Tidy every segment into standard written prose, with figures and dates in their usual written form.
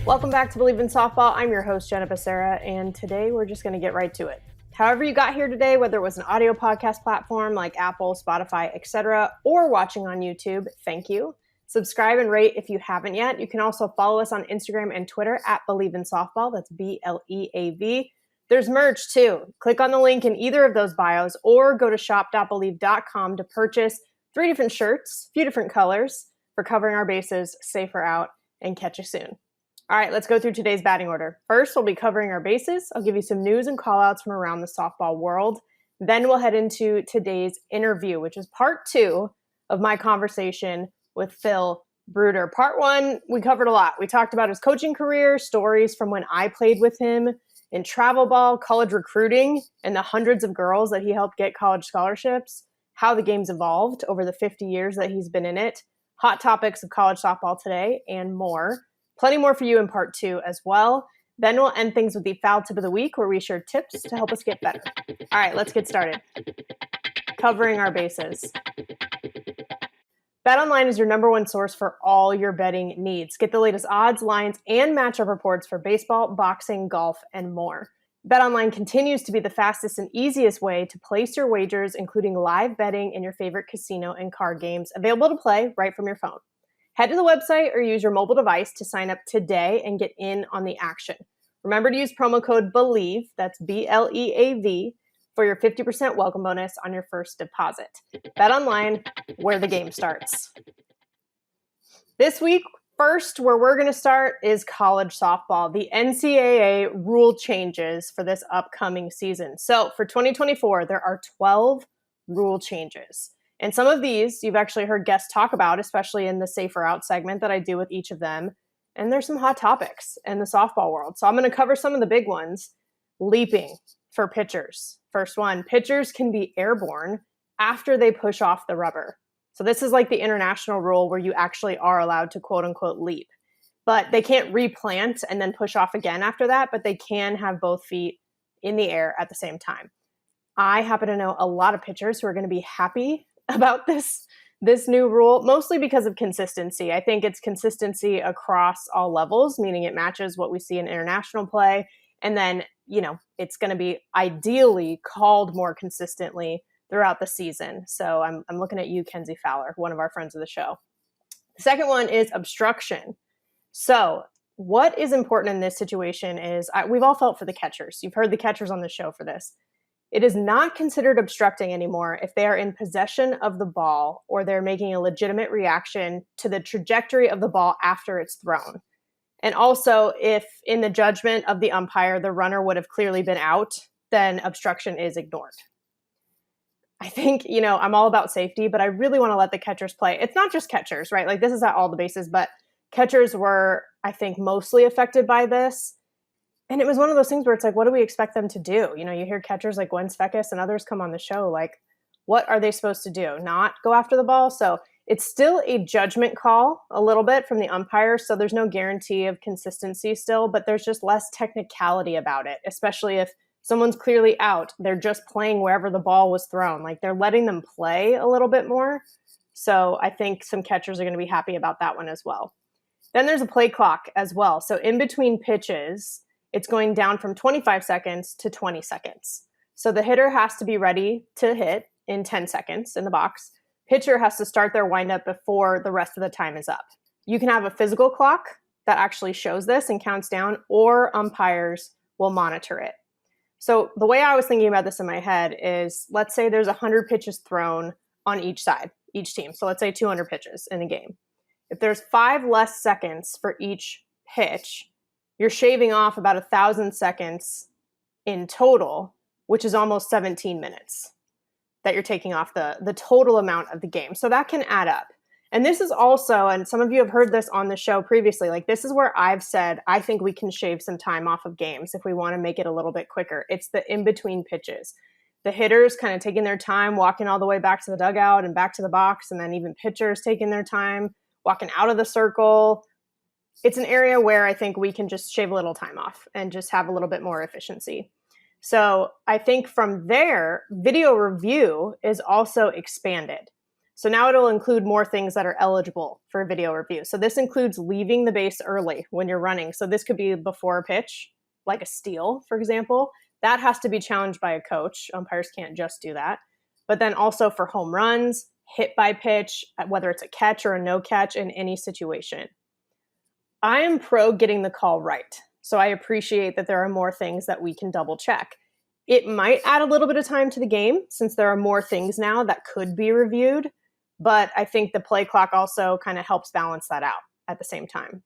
Welcome back to Bleav in Softball. I'm your host, Jenna, and today we're just going to get right to it. However you got here today, whether it was an audio podcast platform like Apple, Spotify, etc., or watching on YouTube, thank you. Subscribe and rate if you haven't yet. You can also follow us on Instagram and Twitter at Bleav in Softball. That's BLEAV. There's merch too. Click on the link in either of those bios or go to shop.bleav.com to purchase 3 different shirts, a few different colors for covering our bases, safer out, and catch you soon. All right, let's go through today's batting order. First, we'll be covering our bases. I'll give you some news and call-outs from around the softball world. Then we'll head into today's interview, which is part 2 of my conversation with Phil Bruder. Part 1, we covered a lot. We talked about his coaching career, stories from when I played with him in travel ball, college recruiting, and the hundreds of girls that he helped get college scholarships, how the game's evolved over the 50 years that he's been in it, hot topics of college softball today, and more. Plenty more for you in part 2 as well. Then we'll end things with the foul tip of the week where we share tips to help us get better. All right, let's get started. Covering our bases. BetOnline is your number one source for all your betting needs. Get the latest odds, lines, and matchup reports for baseball, boxing, golf, and more. BetOnline continues to be the fastest and easiest way to place your wagers, including live betting in your favorite casino and card games, available to play right from your phone. Head to the website or use your mobile device to sign up today and get in on the action. Remember to use promo code BLEAV, that's BLEAV, for your 50% welcome bonus on your first deposit. BetOnline, where the game starts. This week, first, where we're going to start is college softball. The NCAA rule changes for this upcoming season. So for 2024, there are 12 rule changes. And some of these you've actually heard guests talk about, especially in the Safer Out segment that I do with each of them. And there's some hot topics in the softball world. So I'm going to cover some of the big ones. Leaping for pitchers. First one, pitchers can be airborne after they push off the rubber. So this is like the international rule where you actually are allowed to quote unquote leap. But they can't replant and then push off again after that, but they can have both feet in the air at the same time. I happen to know a lot of pitchers who are going to be happy about this new rule, mostly because of consistency. I think it's consistency across all levels, meaning it matches what we see in international play. And then, it's going to be ideally called more consistently throughout the season. So I'm looking at you, Kenzie Fowler, one of our friends of the show. The second one is obstruction. So what is important in this situation is we've all felt for the catchers. You've heard the catchers on the show for this. It is not considered obstructing anymore if they are in possession of the ball or they're making a legitimate reaction to the trajectory of the ball after it's thrown. And also, if in the judgment of the umpire, the runner would have clearly been out, then obstruction is ignored. I think, I'm all about safety, but I really want to let the catchers play. It's not just catchers, right? Like this is at all the bases, but catchers were, I think, mostly affected by this. And it was one of those things where it's like, what do we expect them to do? You hear catchers like Gwen Svekis and others come on the show. Like, what are they supposed to do? Not go after the ball? So it's still a judgment call a little bit from the umpire. So there's no guarantee of consistency still, but there's just less technicality about it, especially if someone's clearly out. They're just playing wherever the ball was thrown. Like they're letting them play a little bit more. So I think some catchers are going to be happy about that one as well. Then there's a play clock as well. So in between pitches, it's going down from 25 seconds to 20 seconds. So the hitter has to be ready to hit in 10 seconds in the box. Pitcher has to start their windup before the rest of the time is up. You can have a physical clock that actually shows this and counts down, or umpires will monitor it. So the way I was thinking about this in my head is, let's say there's 100 pitches thrown on each side, each team. So let's say 200 pitches in a game. If there's 5 less seconds for each pitch, you're shaving off about 1,000 seconds in total, which is almost 17 minutes that you're taking off the total amount of the game. So that can add up. And this is also, and some of you have heard this on the show previously, like this is where I've said, I think we can shave some time off of games if we want to make it a little bit quicker. It's the in-between pitches. The hitters kind of taking their time, walking all the way back to the dugout and back to the box, and then even pitchers taking their time, walking out of the circle. It's an area where I think we can just shave a little time off and just have a little bit more efficiency. So I think from there, video review is also expanded. So now it'll include more things that are eligible for video review. So this includes leaving the base early when you're running. So this could be before a pitch, like a steal, for example. That has to be challenged by a coach. Umpires can't just do that. But then also for home runs, hit by pitch, whether it's a catch or a no catch in any situation. I am pro getting the call right. So I appreciate that there are more things that we can double check. It might add a little bit of time to the game since there are more things now that could be reviewed. But I think the play clock also kind of helps balance that out at the same time.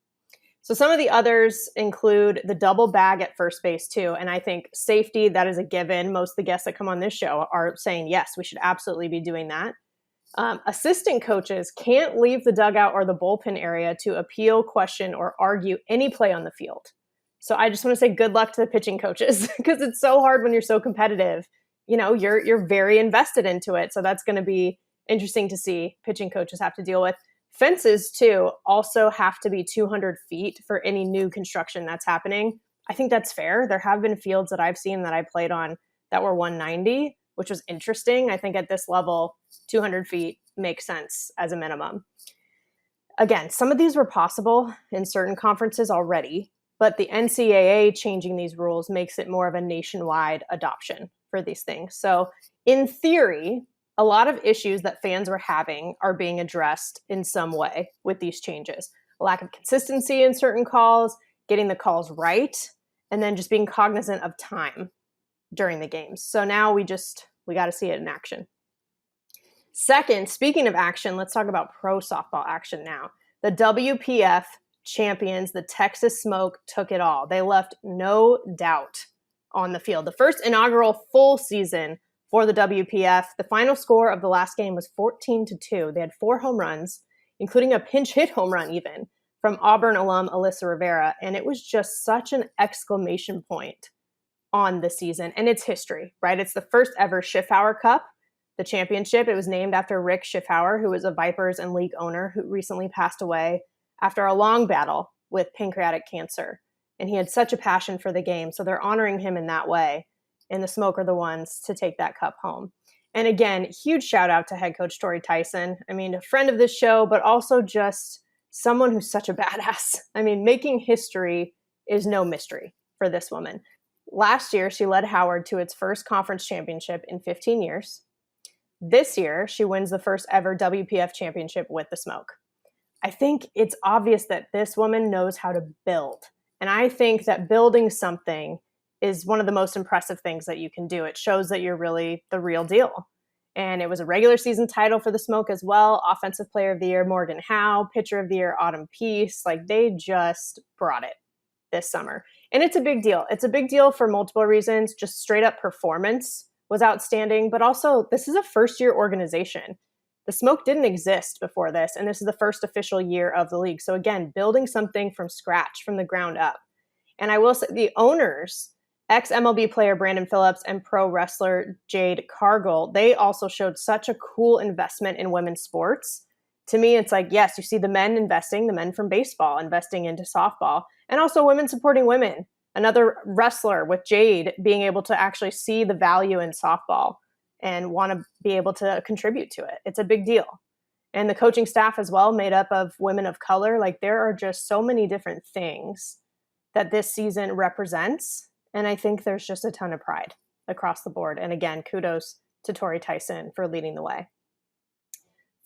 So some of the others include the double bag at first base too. And I think safety, that is a given. Most of the guests that come on this show are saying, yes, we should absolutely be doing that. Assistant coaches can't leave the dugout or the bullpen area to appeal, question, or argue any play on the field. So I just want to say good luck to the pitching coaches because it's so hard when you're so competitive. You know, you're very invested into it. So that's going to be interesting to see pitching coaches have to deal with. Fences, too, also have to be 200 feet for any new construction that's happening. I think that's fair. There have been fields that I've seen that I played on that were 190, which was interesting. I think at this level, 200 feet makes sense as a minimum. Again, some of these were possible in certain conferences already, but the NCAA changing these rules makes it more of a nationwide adoption for these things. So in theory, a lot of issues that fans were having are being addressed in some way with these changes. A lack of consistency in certain calls, getting the calls right, and then just being cognizant of time during the games. So now we got to see it in action. Second, speaking of action, let's talk about pro softball action now. The WPF champions, the Texas Smoke, took it all. They left no doubt on the field. The first inaugural full season for the WPF. The final score of the last game was 14-2. They had 4 home runs, including a pinch hit home run even from Auburn alum Alyssa Rivera. And it was just such an exclamation point on the season and its history, right? It's the first ever Schiffauer Cup, the championship. It was named after Rick Schiffauer, who was a Vipers and league owner who recently passed away after a long battle with pancreatic cancer. And he had such a passion for the game. So they're honoring him in that way. And the Smoke are the ones to take that cup home. And again, huge shout out to head coach Tori Tyson. I mean, a friend of this show, but also just someone who's such a badass. I mean, making history is no mystery for this woman. Last year, she led Howard to its first conference championship in 15 years. This year, she wins the first ever WPF championship with the Smoke. I think it's obvious that this woman knows how to build. And I think that building something is one of the most impressive things that you can do. It shows that you're really the real deal. And it was a regular season title for the Smoke as well. Offensive Player of the Year, Morgan Howe. Pitcher of the Year, Autumn Peace. Like, they just brought it this summer. And it's a big deal. It's a big deal for multiple reasons. Just straight up performance was outstanding. But also, this is a first-year organization. The Smoke didn't exist before this. And this is the first official year of the league. So again, building something from scratch, from the ground up. And I will say the owners, ex-MLB player Brandon Phillips and pro wrestler Jade Cargill, they also showed such a cool investment in women's sports. To me, it's like, yes, you see the men investing, the men from baseball investing into softball, and also women supporting women. Another wrestler with Jade being able to actually see the value in softball and want to be able to contribute to it. It's a big deal. And the coaching staff as well, made up of women of color. Like, there are just so many different things that this season represents. And I think there's just a ton of pride across the board. And again, kudos to Tori Tyson for leading the way.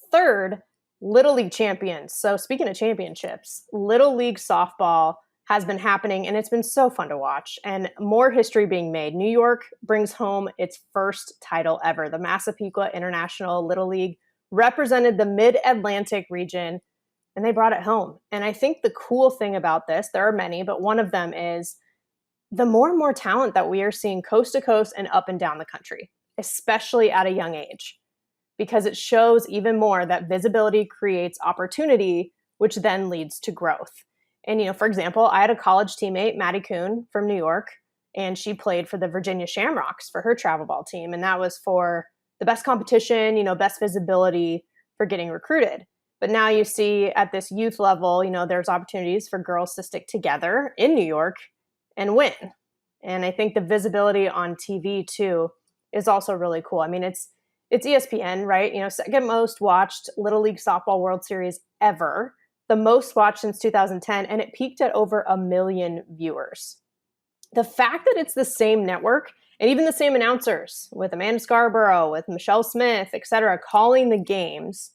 Third, Little League champions. So speaking of championships, Little League softball has been happening and it's been so fun to watch and more history being made. New York brings home its first title ever. The Massapequa International Little League represented the Mid-Atlantic region and they brought it home. And I think the cool thing about this, there are many, but one of them is the more and more talent that we are seeing coast to coast and up and down the country, especially at a young age, because it shows even more that visibility creates opportunity, which then leads to growth. And, you know, for example, I had a college teammate, Maddie Kuhn from New York, and she played for the Virginia Shamrocks for her travel ball team. And that was for the best competition, you know, best visibility for getting recruited. But now you see at this youth level, you know, there's opportunities for girls to stick together in New York and win. And I think the visibility on TV too is also really cool. I mean, it's it's ESPN, right? Second most watched Little League Softball World Series ever, the most watched since 2010, and it peaked at over 1 million viewers. The fact that it's the same network and even the same announcers with Amanda Scarborough, with Michelle Smith, et cetera, calling the games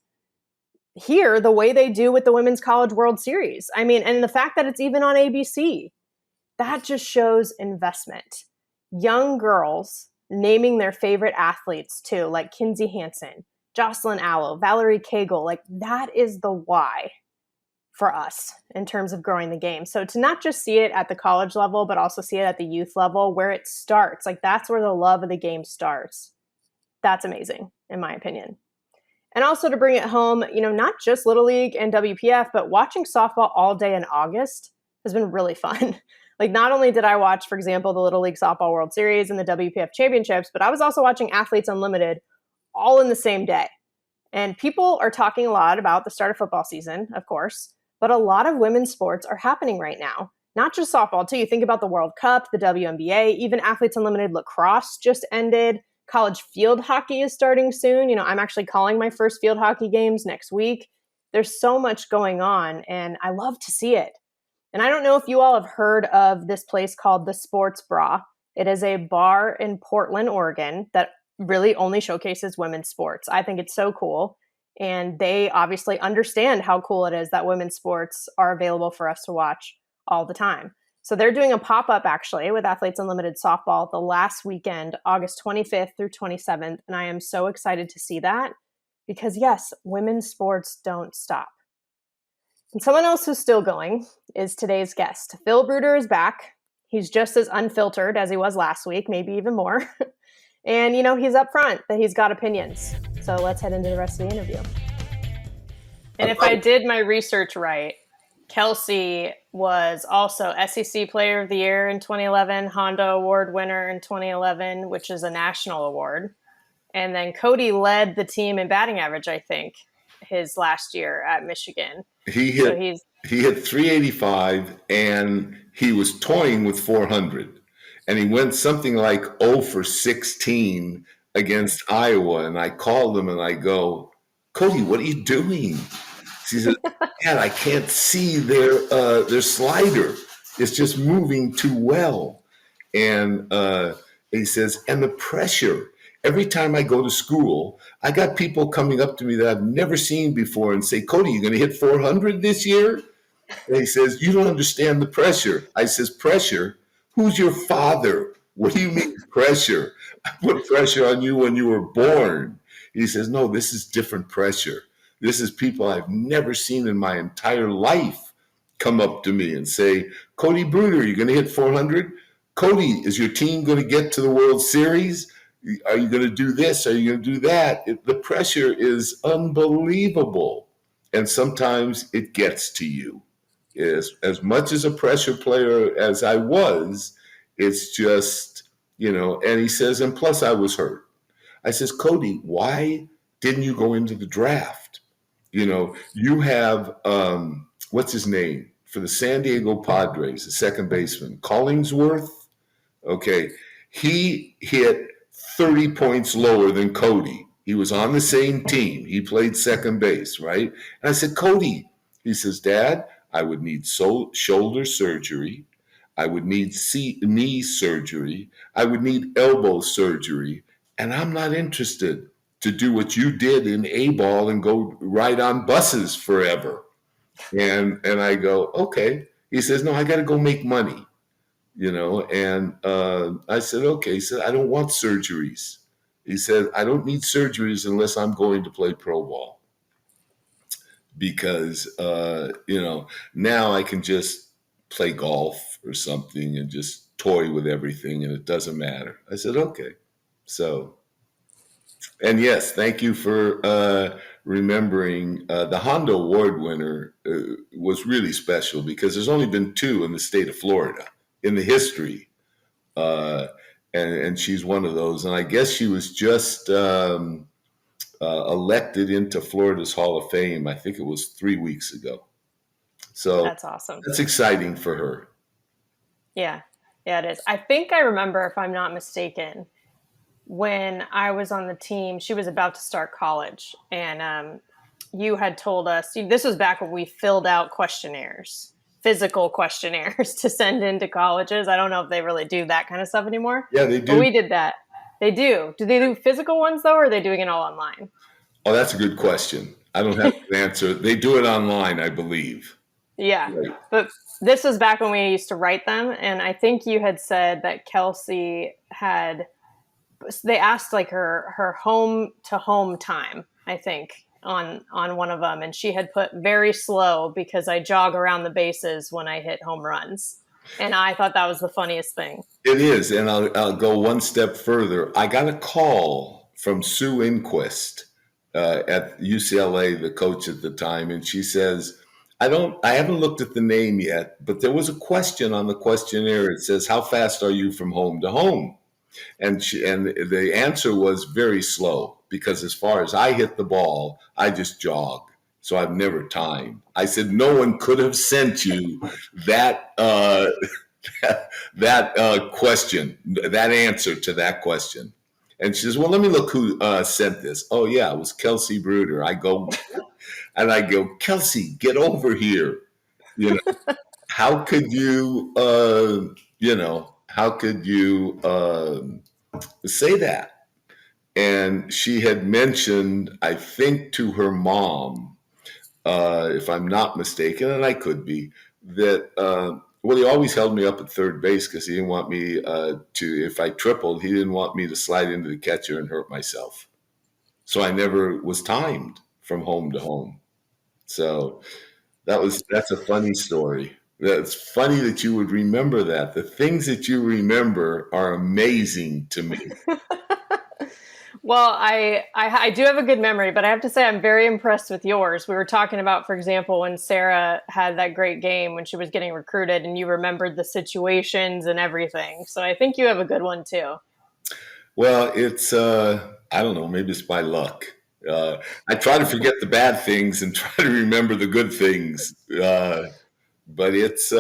here the way they do with the Women's College World Series. I mean, and the fact that it's even on ABC, that just shows investment. Young girls naming their favorite athletes too, like Kinsey Hansen, Jocelyn Allo, Valerie Cagle, like that is the why for us in terms of growing the game. So to not just see it at the college level, but also see it at the youth level where it starts, like that's where the love of the game starts. That's amazing, in my opinion. And also to bring it home, not just Little League and WPF, but watching softball all day in August has been really fun. Like not only did I watch, for example, the Little League Softball World Series and the WPF Championships, but I was also watching Athletes Unlimited all in the same day. And people are talking a lot about the start of football season, of course, but a lot of women's sports are happening right now. Not just softball, too. You think about the World Cup, the WNBA, even Athletes Unlimited lacrosse just ended. College field hockey is starting soon. I'm actually calling my first field hockey games next week. There's so much going on, and I love to see it. And I don't know if you all have heard of this place called the Sports Bra. It is a bar in Portland, Oregon that really only showcases women's sports. I think it's so cool. And they obviously understand how cool it is that women's sports are available for us to watch all the time. So they're doing a pop-up actually with Athletes Unlimited Softball the last weekend, August 25th through 27th. And I am so excited to see that because yes, women's sports don't stop. And someone else who's still going is today's guest. Phil Bruder is back. He's just as unfiltered as he was last week, maybe even more. And, he's upfront that he's got opinions. So let's head into the rest of the interview. And if I did my research right, Kelsey was also SEC Player of the Year in 2011, Honda Award winner in 2011, which is a national award. And then Cody led the team in batting average, I think, his last year at Michigan. He hit 385, and he was toying with 400. And he went something like 0 for 16 against Iowa. And I called him and I go, Cody, what are you doing? He says, man, I can't see their slider. It's just moving too well. And he says, and the pressure. Every time I go to school, I got people coming up to me that I've never seen before and say, Cody, you going to hit 400 this year? And he says, you don't understand the pressure. I says, pressure? Who's your father? What do you mean pressure? I put pressure on you when you were born. He says, no, this is different pressure. This is people I've never seen in my entire life come up to me and say, Cody Bruder, you going to hit 400? Cody, is your team going to get to the World Series? Are you going to do this? Are you going to do that? The pressure is unbelievable. And sometimes it gets to you. As much as a pressure player as I was, it's just, and he says, and plus I was hurt. I says, Cody, why didn't you go into the draft? You have, what's his name? For the San Diego Padres, the second baseman, Collingsworth. Okay. He hit 30 points lower than Cody. He was on the same team. He played second base, right? And I said, Cody, he says, Dad, I would need shoulder surgery. I would need knee surgery. I would need elbow surgery. And I'm not interested to do what you did in A-ball and go ride on buses forever. And I go, okay. He says, no, I got to go make money, And I said, okay. He said, I don't want surgeries. He said, I don't need surgeries unless I'm going to play pro ball. Because, now I can just play golf or something and just toy with everything and it doesn't matter. I said, okay. So, and yes, thank you for remembering the Honda Award winner was really special because there's only been 2 in the state of Florida in the history. And she's one of those. And I guess she was just elected into Florida's Hall of Fame. I think it was 3 weeks ago. So that's awesome. That's exciting for her. Yeah, it is. I think I remember, if I'm not mistaken, when I was on the team, she was about to start college, and you had told us this was back when we filled out questionnaires, physical questionnaires to send into colleges. I don't know if they really do that kind of stuff anymore, Yeah, they but do. we did that. They do. Do they do physical ones though, or are they doing it all online? Oh, that's a good question. I don't have an answer. They do it online, I believe. Yeah. Right. But this was back when we used to write them. And I think you had said that Kelsey had, they asked like her home to home time, I think, on one of them. And she had put very slow because I jog around the bases when I hit home runs. And I thought that was the funniest thing. It is. And I'll go one step further. I got a call from Sue Inquist at UCLA, the coach at the time, and she says, I haven't looked at the name yet, but there was a question on the questionnaire. It says, how fast are you from home to home? And the answer was very slow because as far as I hit the ball, I just jog. So I've never timed. I said, no one could have sent you that question, that answer to that question. And she says, well, let me look who sent this. Oh, yeah, it was Kelsey Bruder. I go, Kelsey, get over here. You know, how could you, how could you say that? And she had mentioned, I think, to her mom, if I'm not mistaken, and I could be, that well, he always held me up at third base because he didn't want me if I tripled, he didn't want me to slide into the catcher and hurt myself. So I never was timed from home to home. So that's a funny story. That's funny that you would remember that. The things that you remember are amazing to me. Well, I do have a good memory, but I have to say I'm very impressed with yours. We were talking about, for example, when Sarah had that great game when she was getting recruited, and you remembered the situations and everything. So I think you have a good one too. Well, it's I don't know, maybe it's by luck. I try to forget the bad things and try to remember the good things. But it's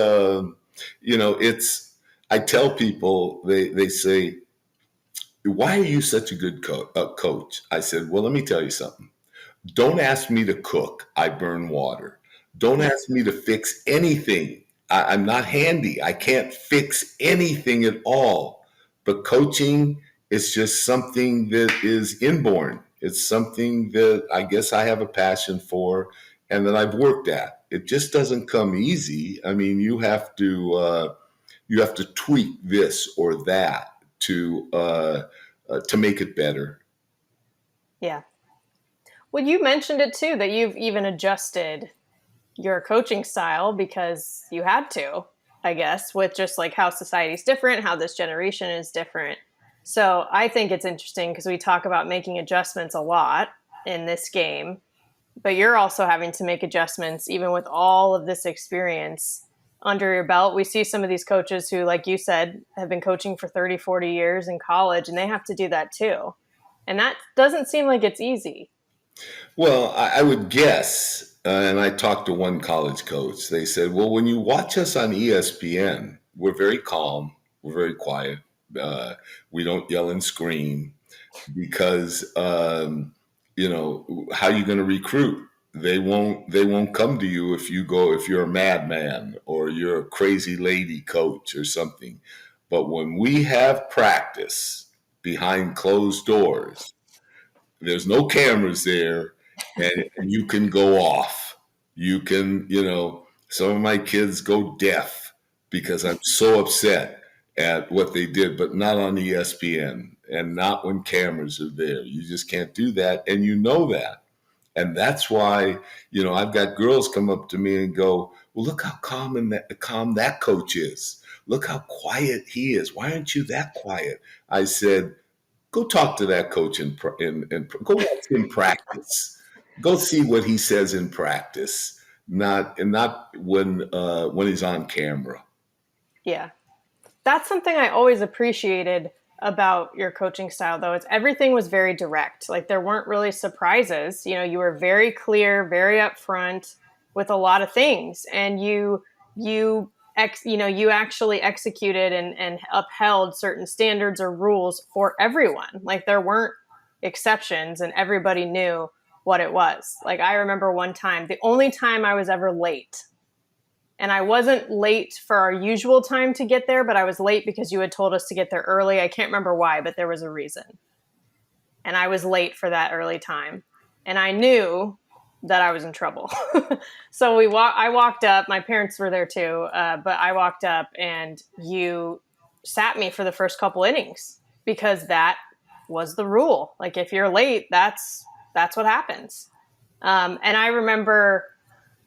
it's I tell people they say, why are you such a good coach? I said, well, let me tell you something. Don't ask me to cook. I burn water. Don't ask me to fix anything. I'm not handy. I can't fix anything at all. But coaching is just something that is inborn. It's something that I guess I have a passion for and that I've worked at. It just doesn't come easy. I mean, you have to tweak this or that to make it better. Yeah. Well, you mentioned it too, that you've even adjusted your coaching style because you had to, I guess, with just like how society's different, how this generation is different. So I think it's interesting because we talk about making adjustments a lot in this game, but you're also having to make adjustments even with all of this experience under your belt. We see some of these coaches who, like you said, have been coaching for 30, 40 years in college, and they have to do that too. And that doesn't seem like it's easy. Well, I would guess, and I talked to one college coach. They said, well, when you watch us on ESPN, we're very calm, we're very quiet. We don't yell and scream because, how are you going to recruit? They won't come to you if you're a madman or you're a crazy lady coach or something. But when we have practice behind closed doors, there's no cameras there, and you can go off. You can, some of my kids go deaf because I'm so upset at what they did, but not on ESPN and not when cameras are there. You just can't do that, and you know that. And that's why, I've got girls come up to me and go, well, look how calm that coach is. Look how quiet he is. Why aren't you that quiet? I said, go talk to that coach and go watch him practice. Go see what he says in practice, not when he's on camera. Yeah. That's something I always appreciated about your coaching style, though. It's everything was very direct. Like there weren't really surprises. You were very clear, very upfront with a lot of things, and you you actually executed and upheld certain standards or rules for everyone. Like there weren't exceptions and everybody knew what it was. Like I remember one time, the only time I was ever late, and I wasn't late for our usual time to get there, but I was late because you had told us to get there early. I can't remember why, but there was a reason. And I was late for that early time. And I knew that I was in trouble. So I walked up, my parents were there too, but I walked up and you sat me for the first couple innings because that was the rule. Like if you're late, that's what happens. And I remember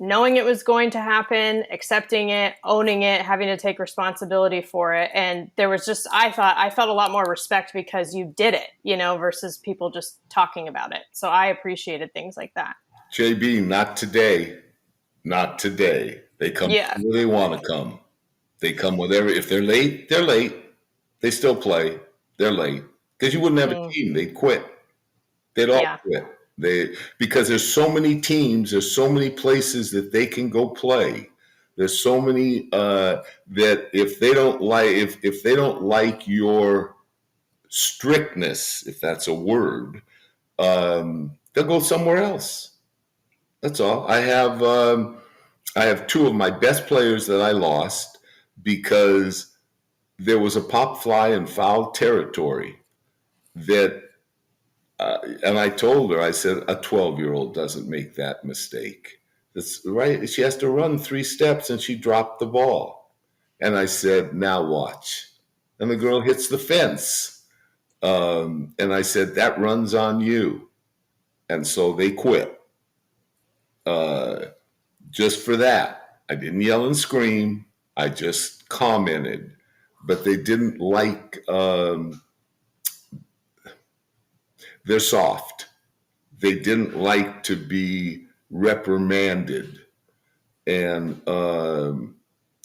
knowing it was going to happen, accepting it, owning it, having to take responsibility for it. And there was just, I felt a lot more respect because you did it, versus people just talking about it. So I appreciated things like that. JB, not today. Not today. They come where they want to come. They come whatever. If they're late, they're late. They still play. They're late. Because you wouldn't have a team. They'd quit. They'd all quit. Because there's so many teams, there's so many places that they can go play. There's so many that if they don't like your strictness, if that's a word, they'll go somewhere else. That's all. I have two of my best players that I lost because there was a pop fly in foul territory that. And I told her, I said, a 12-year-old doesn't make that mistake. That's right. She has to run 3 steps and she dropped the ball. And I said, now watch. And the girl hits the fence. And I said, that runs on you. And so they quit. Just for that. I didn't yell and scream. I just commented. But they didn't like... they're soft. They didn't like to be reprimanded, and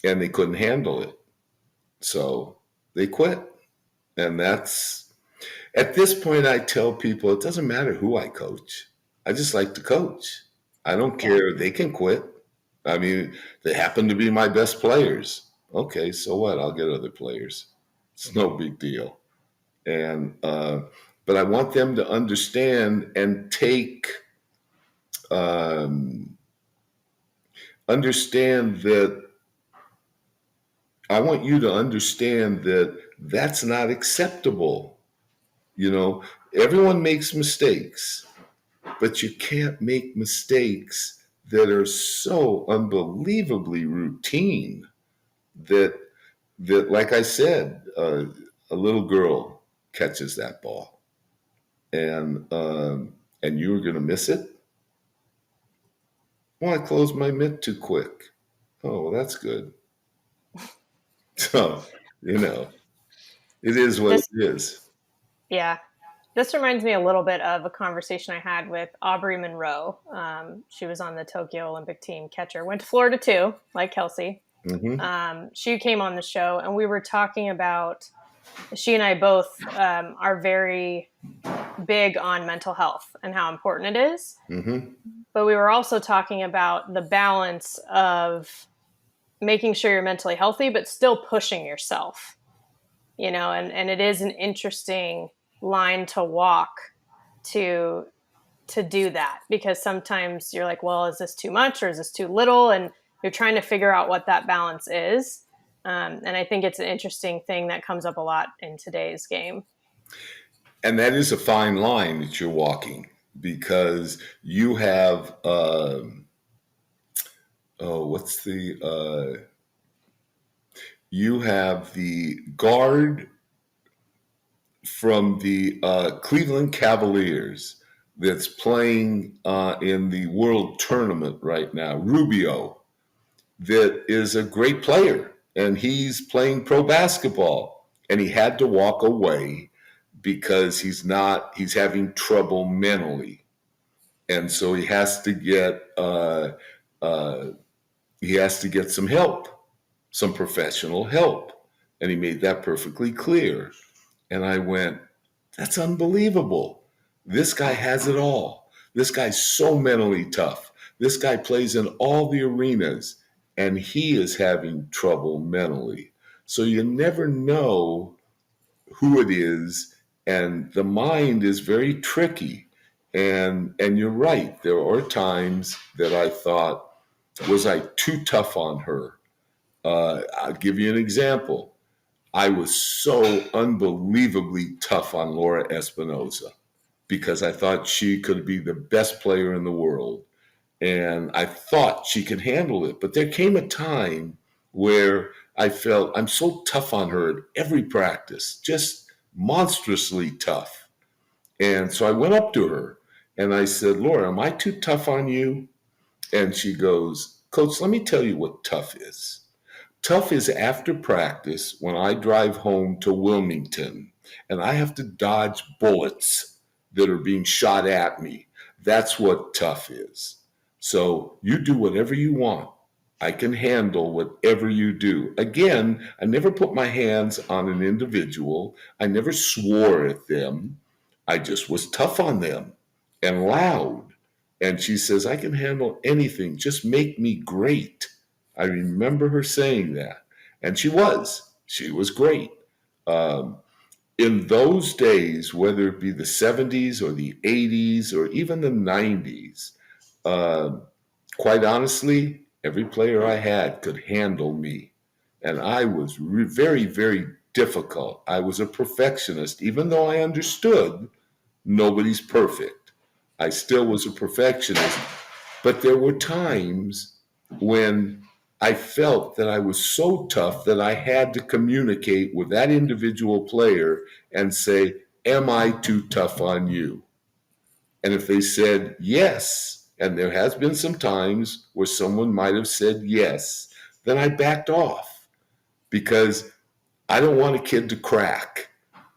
they couldn't handle it. So they quit. And that's, at this point, I tell people, it doesn't matter who I coach. I just like to coach. I don't care. They can quit. I mean, they happen to be my best players. Okay, so what? I'll get other players. It's no big deal. And, but I want them to understand and understand that I want you to understand that that's not acceptable. Everyone makes mistakes, but you can't make mistakes that are so unbelievably routine that like I said, a little girl catches that ball. And you were going to miss it? Well, I closed my mitt too quick. Oh, well, that's good. So, it is what it is. Yeah. This reminds me a little bit of a conversation I had with Aubrey Monroe. She was on the Tokyo Olympic team catcher, went to Florida too, like Kelsey. Mm-hmm. She came on the show and we were talking about, she and I both are very big on mental health and how important it is. Mm-hmm. But we were also talking about the balance of making sure you're mentally healthy, but still pushing yourself, and it is an interesting line to walk to do that, because sometimes you're like, well, is this too much or is this too little? And you're trying to figure out what that balance is. And I think it's an interesting thing that comes up a lot in today's game. And that is a fine line that you're walking, because you have, you have the guard from the Cleveland Cavaliers that's playing in the world tournament right now, Rubio, that is a great player, and he's playing pro basketball, and he had to walk away because he's having trouble mentally. And so he has to get some help, some professional help. And he made that perfectly clear. And I went, that's unbelievable. This guy has it all. This guy's so mentally tough. This guy plays in all the arenas, and he is having trouble mentally. So you never know who it is, and the mind is very tricky. And you're right. There are times that I thought, was I too tough on her? I'll give you an example. I was so unbelievably tough on Laura Espinoza because I thought she could be the best player in the world. And I thought she could handle it. But there came a time where I felt I'm so tough on her at every practice, just monstrously tough. And so I went up to her and I said, Laura, am I too tough on you? And she goes, Coach, let me tell you what tough is. Tough is after practice when I drive home to Wilmington and I have to dodge bullets that are being shot at me. That's what tough is. So you do whatever you want. I can handle whatever you do. Again, I never put my hands on an individual. I never swore at them. I just was tough on them and loud. And she says, I can handle anything. Just make me great. I remember her saying that. And she was. She was great. Um, in those days, whether it be the 70s or the 80s or even the 90s, uh, quite honestly, every player I had could handle me. And I was very, very difficult. I was a perfectionist, even though I understood nobody's perfect. I still was a perfectionist. But there were times when I felt that I was so tough that I had to communicate with that individual player and say, am I too tough on you? And if they said yes, and there has been some times where someone might have said yes, then I backed off because I don't want a kid to crack.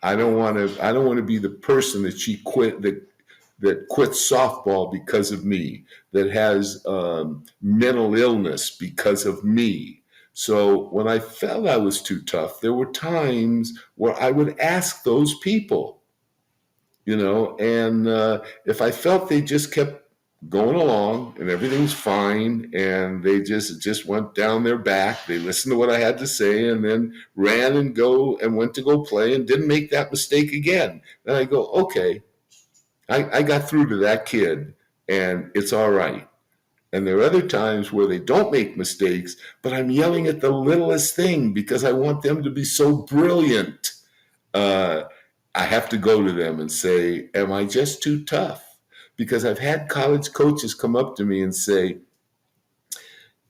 I don't want to be the person that she quit that quits softball because of me, that has mental illness because of me. So when I felt I was too tough, there were times where I would ask those people, and if I felt they just kept going along and everything's fine and they just went down their back, they listened to what I had to say and then ran and went to go play and didn't make that mistake again. Then I go, okay, I got through to that kid and it's all right. And there are other times where they don't make mistakes, but I'm yelling at the littlest thing because I want them to be so brilliant. Uh, I have to go to them and say, am I just too tough? Because I've had college coaches come up to me and say,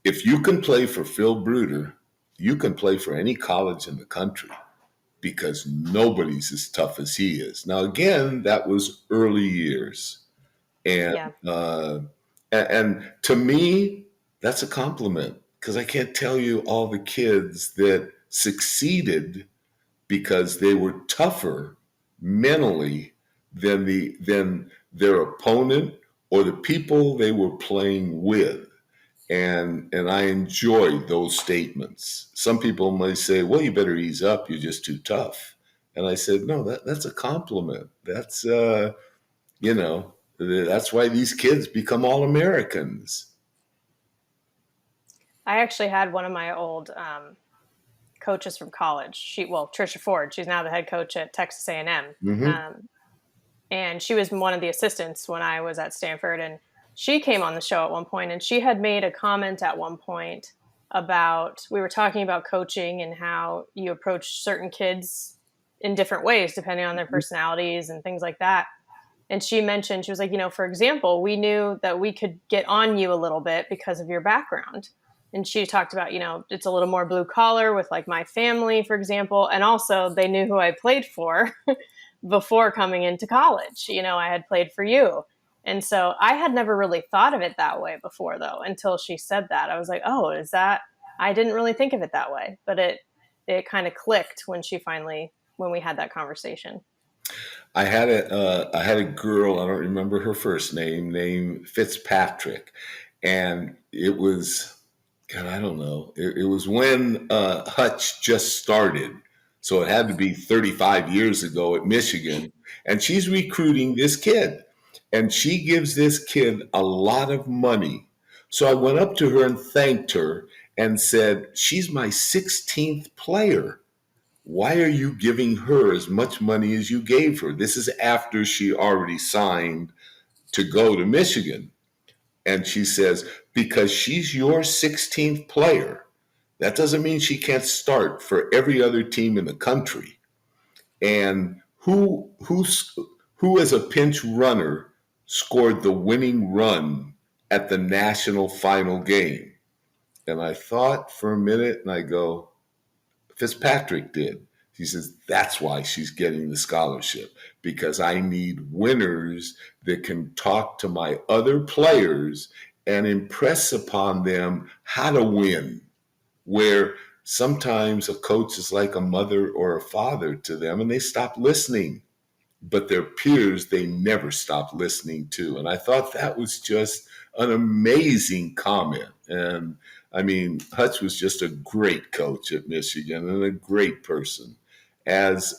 if you can play for Phil Bruder, you can play for any college in the country because nobody's as tough as he is. Now, again, that was early years. And Yeah. and to me, that's a compliment because I can't tell you all the kids that succeeded because they were tougher mentally than their opponent or the people they were playing with. And I enjoy those statements. Some people might say, well, you better ease up, you're just too tough. And I said, no, that's a compliment. You know, that's why these kids become all Americans. I actually had one of my old coaches from college. Trisha Ford. She's now the head coach at Texas A&M, Mm-hmm. and she was one of the assistants when I was at Stanford. And she came on the show at one point, and she had made a comment at one point about we were talking about coaching and how you approach certain kids in different ways depending on their personalities and things like that. And she mentioned, she was like, for example, we knew that we could get on you a little bit because of your background. And she talked about, it's a little more blue collar with like my family, for example. And also they knew who I played for before coming into college. I had played for you. And so I had never really thought of it that way before, though, until she said that. I was like, oh, I didn't really think of it that way. But it kind of clicked when we had that conversation. I had a girl, I don't remember her first name, named Fitzpatrick, and it was, God, I don't know, it was when Hutch just started, so it had to be 35 years ago at Michigan, and she's recruiting this kid, and she gives this kid a lot of money. So I went up to her and thanked her, and said, she's my 16th player. Why are you giving her as much money as you gave her? This is after she already signed to go to Michigan. And she says, because she's your 16th player, that doesn't mean she can't start for every other team in the country. And who as a pinch runner scored the winning run at the national final game? And I thought for a minute and I go, Fitzpatrick did. He says, that's why she's getting the scholarship, because I need winners that can talk to my other players and impress upon them how to win, where sometimes a coach is like a mother or a father to them and they stop listening. But their peers, they never stop listening to. And I thought that was just an amazing comment. And I mean, Hutch was just a great coach at Michigan and a great person. As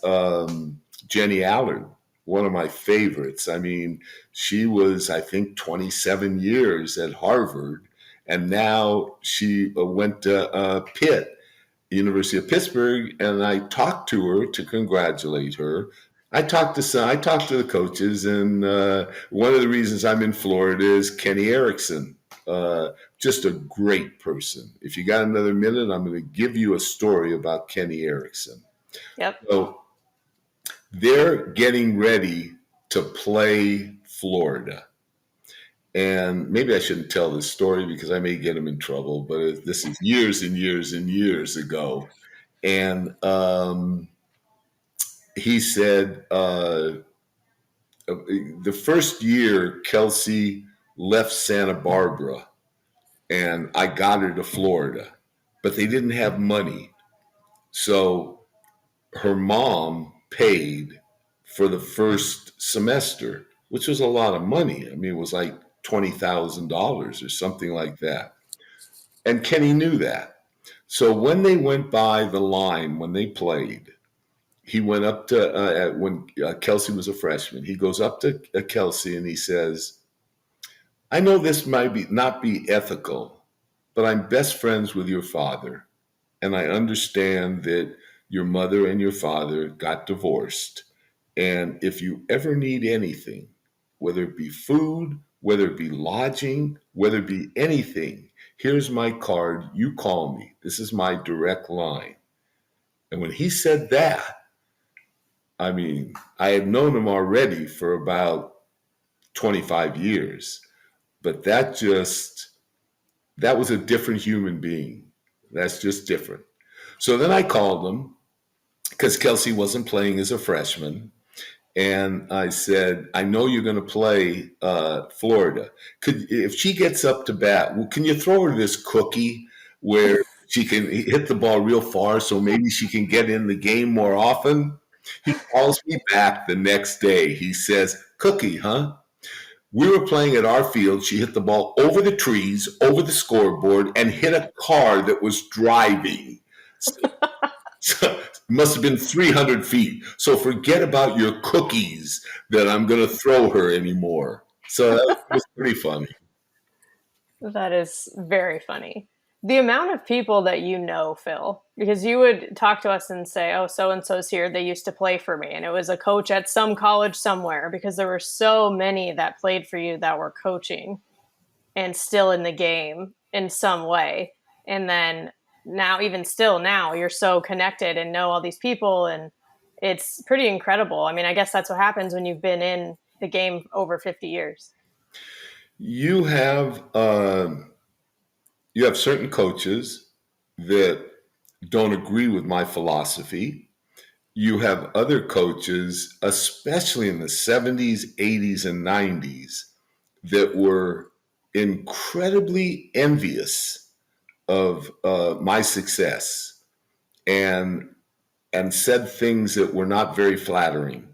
Jenny Allard, one of my favorites. I mean, she was, I think, 27 years at Harvard, and now she went to Pitt, University of Pittsburgh, and I talked to her to congratulate her. I talked to the coaches, and one of the reasons I'm in Florida is Kenny Erickson. Just a great person. If you got another minute, I'm going to give you a story about Kenny Erickson. Yep. So they're getting ready to play Florida. And maybe I shouldn't tell this story because I may get him in trouble, but this is years and years and years ago. And he said the first year Kelsey left Santa Barbara and I got her to Florida, but they didn't have money. So her mom paid for the first semester, which was a lot of money. I mean, it was like $20,000 or something like that. And Kenny knew that. So when they went by the line, when they played, he went up to, when Kelsey was a freshman, he goes up to Kelsey and he says, I know this might not be ethical, but I'm best friends with your father. And I understand that your mother and your father got divorced. And if you ever need anything, whether it be food, whether it be lodging, whether it be anything, here's my card. You call me. This is my direct line. And when he said that, I mean, I had known him already for about 25 years, but that was a different human being. That's just different. So then I called him because Kelsey wasn't playing as a freshman. And I said, I know you're going to play Florida. If she gets up to bat, can you throw her this cookie where she can hit the ball real far so maybe she can get in the game more often? He calls me back the next day. He says, cookie, huh? We were playing at our field. She hit the ball over the trees, over the scoreboard, and hit a car that was driving. So it must have been 300 feet. So forget about your cookies that I'm going to throw her anymore. So that was pretty funny. That is very funny. The amount of people that you know, Phil, because you would talk to us and say, oh, so-and-so's here. They used to play for me. And it was a coach at some college somewhere, because there were so many that played for you that were coaching and still in the game in some way. And then now, even still now, you're so connected and know all these people. And it's pretty incredible. I mean, I guess that's what happens when you've been in the game over 50 years. You have certain coaches that don't agree with my philosophy. You have other coaches, especially in the 70s, 80s, and 90s, that were incredibly envious of my success and said things that were not very flattering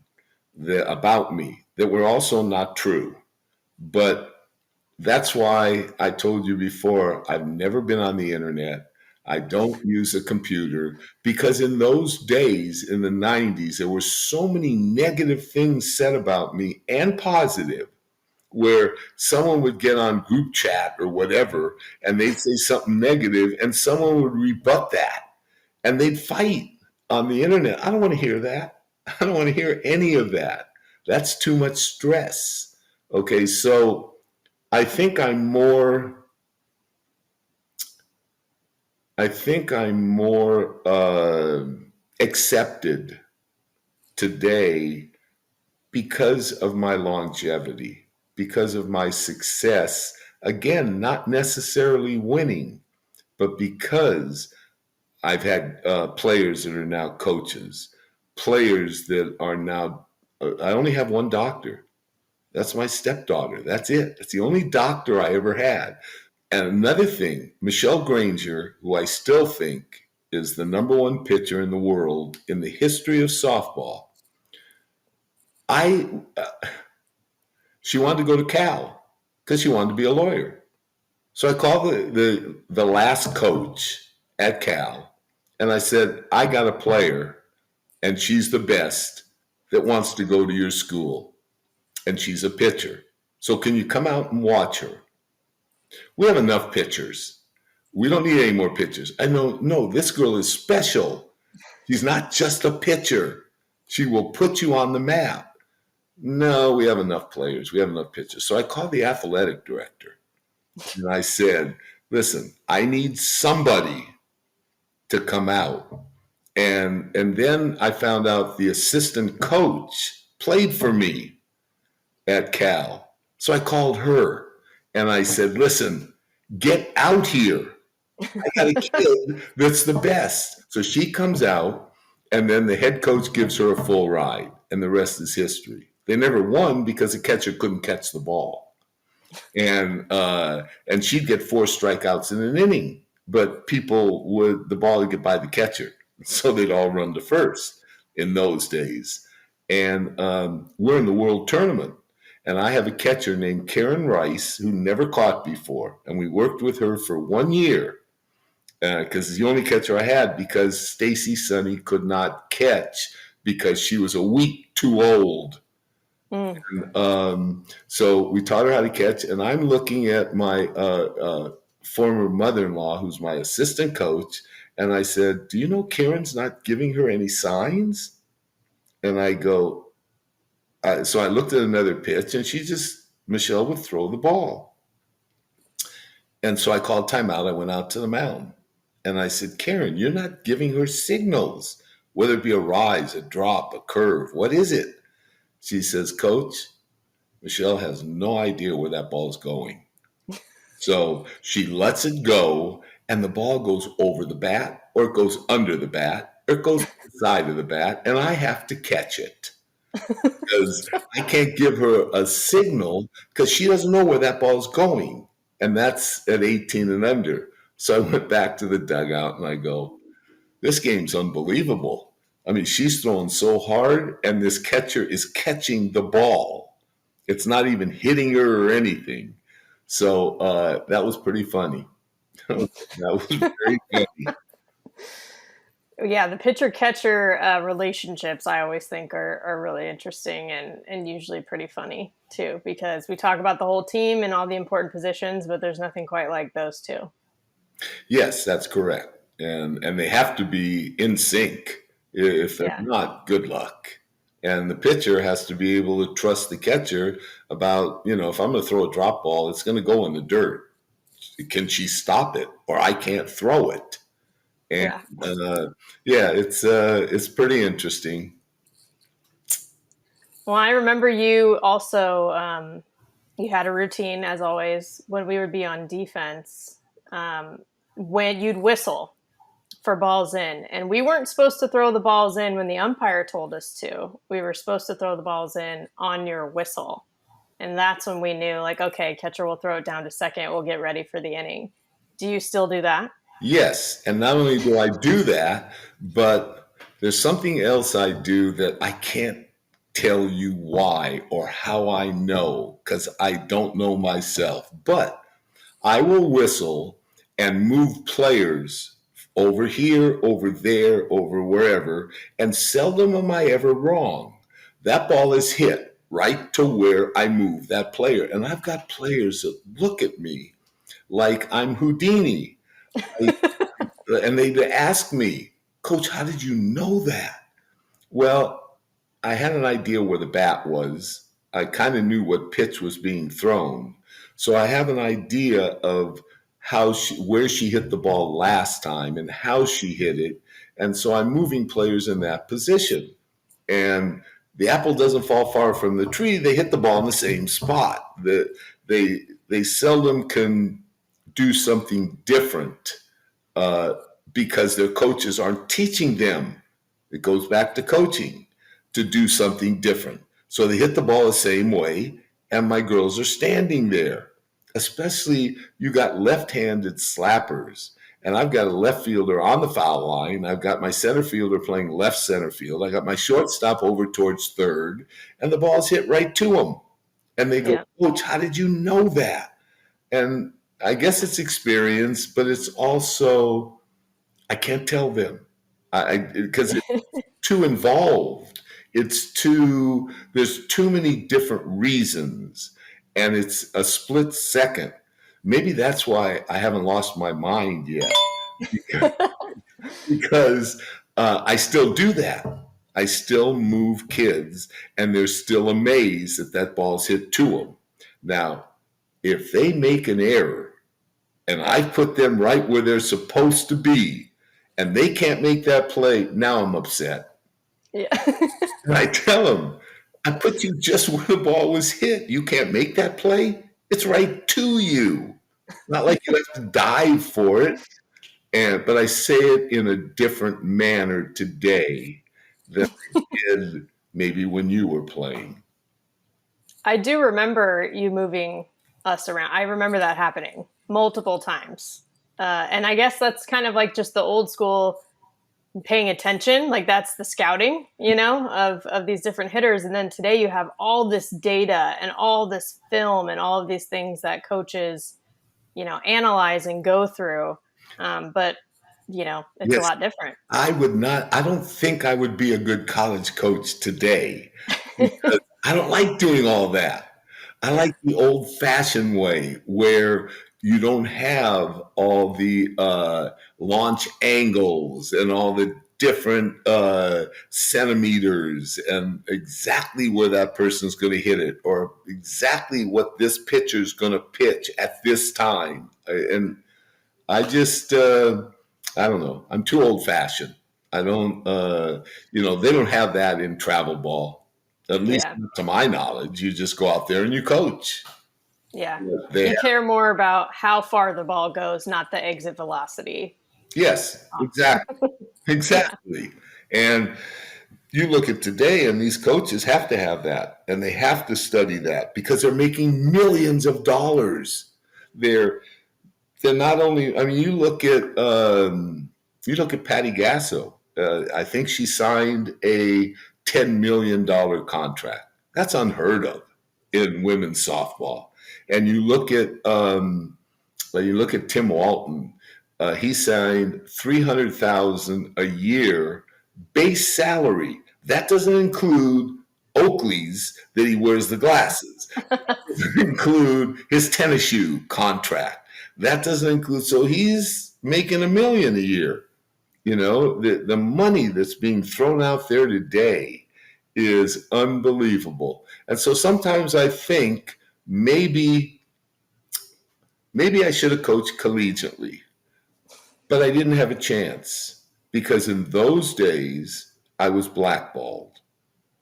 about me, that were also not true. But that's why I told you before, I've never been on the internet. I don't use a computer, because in those days, in the 90s, there were so many negative things said about me and positive. where someone would get on group chat or whatever and they'd say something negative and someone would rebut that and they'd fight on the internet. I don't want to hear that. I don't want to hear any of that. That's too much stress. Okay, so I think I'm more accepted today because of my longevity, because of my success. Again, not necessarily winning, but because I've had players that are now coaches, players that are now, I only have one doctor. That's my stepdaughter. That's it. That's the only doctor I ever had. And another thing, Michelle Granger, who I still think is the number one pitcher in the world in the history of softball, I she wanted to go to Cal because she wanted to be a lawyer. So I called the last coach at Cal and I said, I got a player and she's the best that wants to go to your school and she's a pitcher. So can you come out and watch her? We have enough pitchers. We don't need any more pitchers. I know, no, this girl is special. She's not just a pitcher. She will put you on the map. No, we have enough players. We have enough pitchers. So I called the athletic director and I said, listen, I need somebody to come out. And then I found out the assistant coach played for me at Cal. So I called her and I said, listen, get out here. I got a kid that's the best. So she comes out and then the head coach gives her a full ride and the rest is history. They never won because the catcher couldn't catch the ball. And she'd get 4 strikeouts in an inning, but the ball would get by the catcher. So they'd all run to first in those days. And we're in the world tournament. And I have a catcher named Karen Rice who never caught before. And we worked with her for 1 year because it's the only catcher I had because Stacy Sonny could not catch because she was a week too old. So we taught her how to catch. And I'm looking at my former mother-in-law, who's my assistant coach. And I said, do you know Karen's not giving her any signs? And I go, so I looked at another pitch and Michelle would throw the ball. And so I called timeout. I went out to the mound and I said, Karen, you're not giving her signals, whether it be a rise, a drop, a curve. What is it? She says, Coach, Michelle has no idea where that ball is going. So she lets it go and the ball goes over the bat or it goes under the bat or it goes to the side of the bat and I have to catch it. Because I can't give her a signal because she doesn't know where that ball is going. And that's at 18 and under. So I went back to the dugout and I go, this game's unbelievable. I mean, she's throwing so hard and this catcher is catching the ball. It's not even hitting her or anything. So that was pretty funny. That was very funny. Yeah, the pitcher-catcher relationships I always think are really interesting and usually pretty funny too, because we talk about the whole team and all the important positions, but there's nothing quite like those two. Yes, that's correct. And they have to be in sync. If they're not, good luck. And the pitcher has to be able to trust the catcher about, if I'm going to throw a drop ball, it's going to go in the dirt. Can she stop it? Or I can't throw it. And it's pretty interesting. Well, I remember you also, you had a routine as always when we would be on defense, when you'd whistle for balls in, and we weren't supposed to throw the balls in when the umpire told us to. We were supposed to throw the balls in on your whistle. And that's when we knew, like, okay, catcher will throw it down to second. We'll get ready for the inning. Do you still do that? Yes. And not only do I do that, but there's something else I do that I can't tell you why or how I know, because I don't know myself. But I will whistle and move players over here, over there, over wherever, and seldom am I ever wrong. That ball is hit. right to where I move that player. And I've got players that look at me like I'm Houdini. And they ask me, Coach, how did you know that? Well, I had an idea where the bat was. I kind of knew what pitch was being thrown. So I have an idea of where she hit the ball last time and how she hit it. And so I'm moving players in that position. And the apple doesn't fall far from the tree. They hit the ball in the same spot. They seldom can do something different because their coaches aren't teaching them. It goes back to coaching to do something different. So they hit the ball the same way, and my girls are standing there. Especially you got left-handed slappers, and I've got a left fielder on the foul line. I've got my center fielder playing left center field. I got my shortstop over towards third, and the ball's hit right to them. And they go, Yeah. Coach, how did you know that? And I guess it's experience, but it's also, I can't tell them because it's too involved. There's too many different reasons, and it's a split second. Maybe that's why I haven't lost my mind yet, because I still do that. I still move kids, and they're still amazed that that ball's hit to them. Now, if they make an error, and I put them right where they're supposed to be, and they can't make that play, now I'm upset. Yeah. And I tell them, I put you just where the ball was hit. You can't make that play. It's right to you. Not like you have to dive for it. But I say it in a different manner today than I did maybe when you were playing. I do remember you moving us around. I remember that happening multiple times. And I guess that's kind of like just the old school paying attention. Like that's the scouting, of these different hitters. And then today you have all this data and all this film and all of these things that coaches, analyze and go through. But it's a Yes, lot different. I don't think I would be a good college coach today because I don't like doing all that. I like the old fashioned way where you don't have all the launch angles and all the different centimeters and exactly where that person's going to hit it or exactly what this pitcher's going to pitch at this time. And I just, I don't know. I'm too old fashioned. I don't, they don't have that in travel ball. At least Yeah. to my knowledge, you just go out there and you coach. Yeah. They You care more about how far the ball goes, not the exit velocity. Yes, exactly. Exactly. And you look at today, and these coaches have to have that, and they have to study that because they're making millions of dollars. They're not only. I mean, you look at Patty Gasso. I think she signed a $10 million contract. That's unheard of in women's softball. And you look at Tim Walton. He signed $300,000 a year base salary. That doesn't include Oakley's that he wears the glasses. That doesn't include his tennis shoe contract. That doesn't include. So he's making $1 million a year. The money that's being thrown out there today is unbelievable. And so sometimes I think maybe I should have coached collegiately. But I didn't have a chance because in those days I was blackballed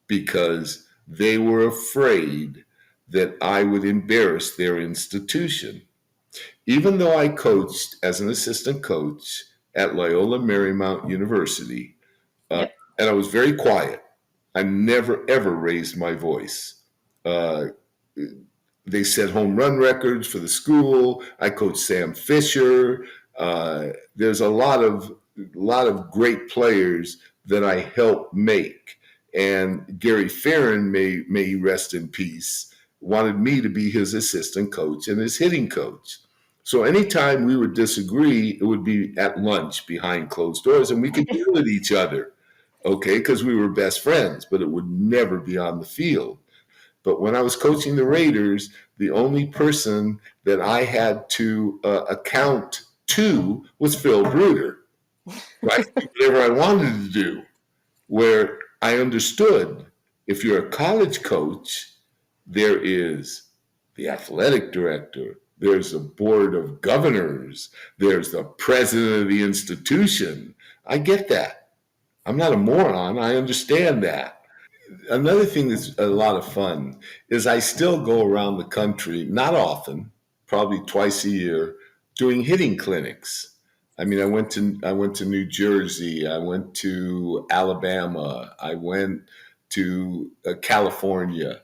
because they were afraid that I would embarrass their institution. Even though I coached as an assistant coach at Loyola Marymount University, Yep. and I was very quiet. I never, ever raised my voice. They set home run records for the school. I coached Sam Fisher. There's a lot of great players that I helped make. And Gary Farron, may he rest in peace, wanted me to be his assistant coach and his hitting coach. So anytime we would disagree, it would be at lunch behind closed doors, and we could yell at each other, okay, because we were best friends, but it would never be on the field. But when I was coaching the Raiders, the only person that I had to account to was Phil Bruder. Right? Whatever I wanted to do, where I understood if you're a college coach, there is the athletic director, there's a board of governors, there's the president of the institution. I get that. I'm not a moron. I understand that. Another thing that's a lot of fun is I still go around the country, not often, probably twice a year, doing hitting clinics. I mean, I went to New Jersey, I went to Alabama, I went to California,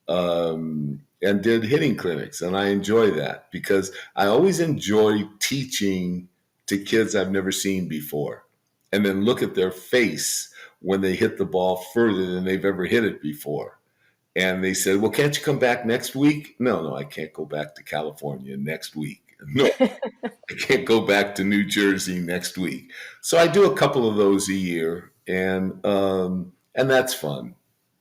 and did hitting clinics, and I enjoy that because I always enjoy teaching to kids I've never seen before, and then look at their face when they hit the ball further than they've ever hit it before. And they said, well, can't you come back next week? No, I can't go back to California next week. No, I can't go back to New Jersey next week. So I do a couple of those a year, and that's fun.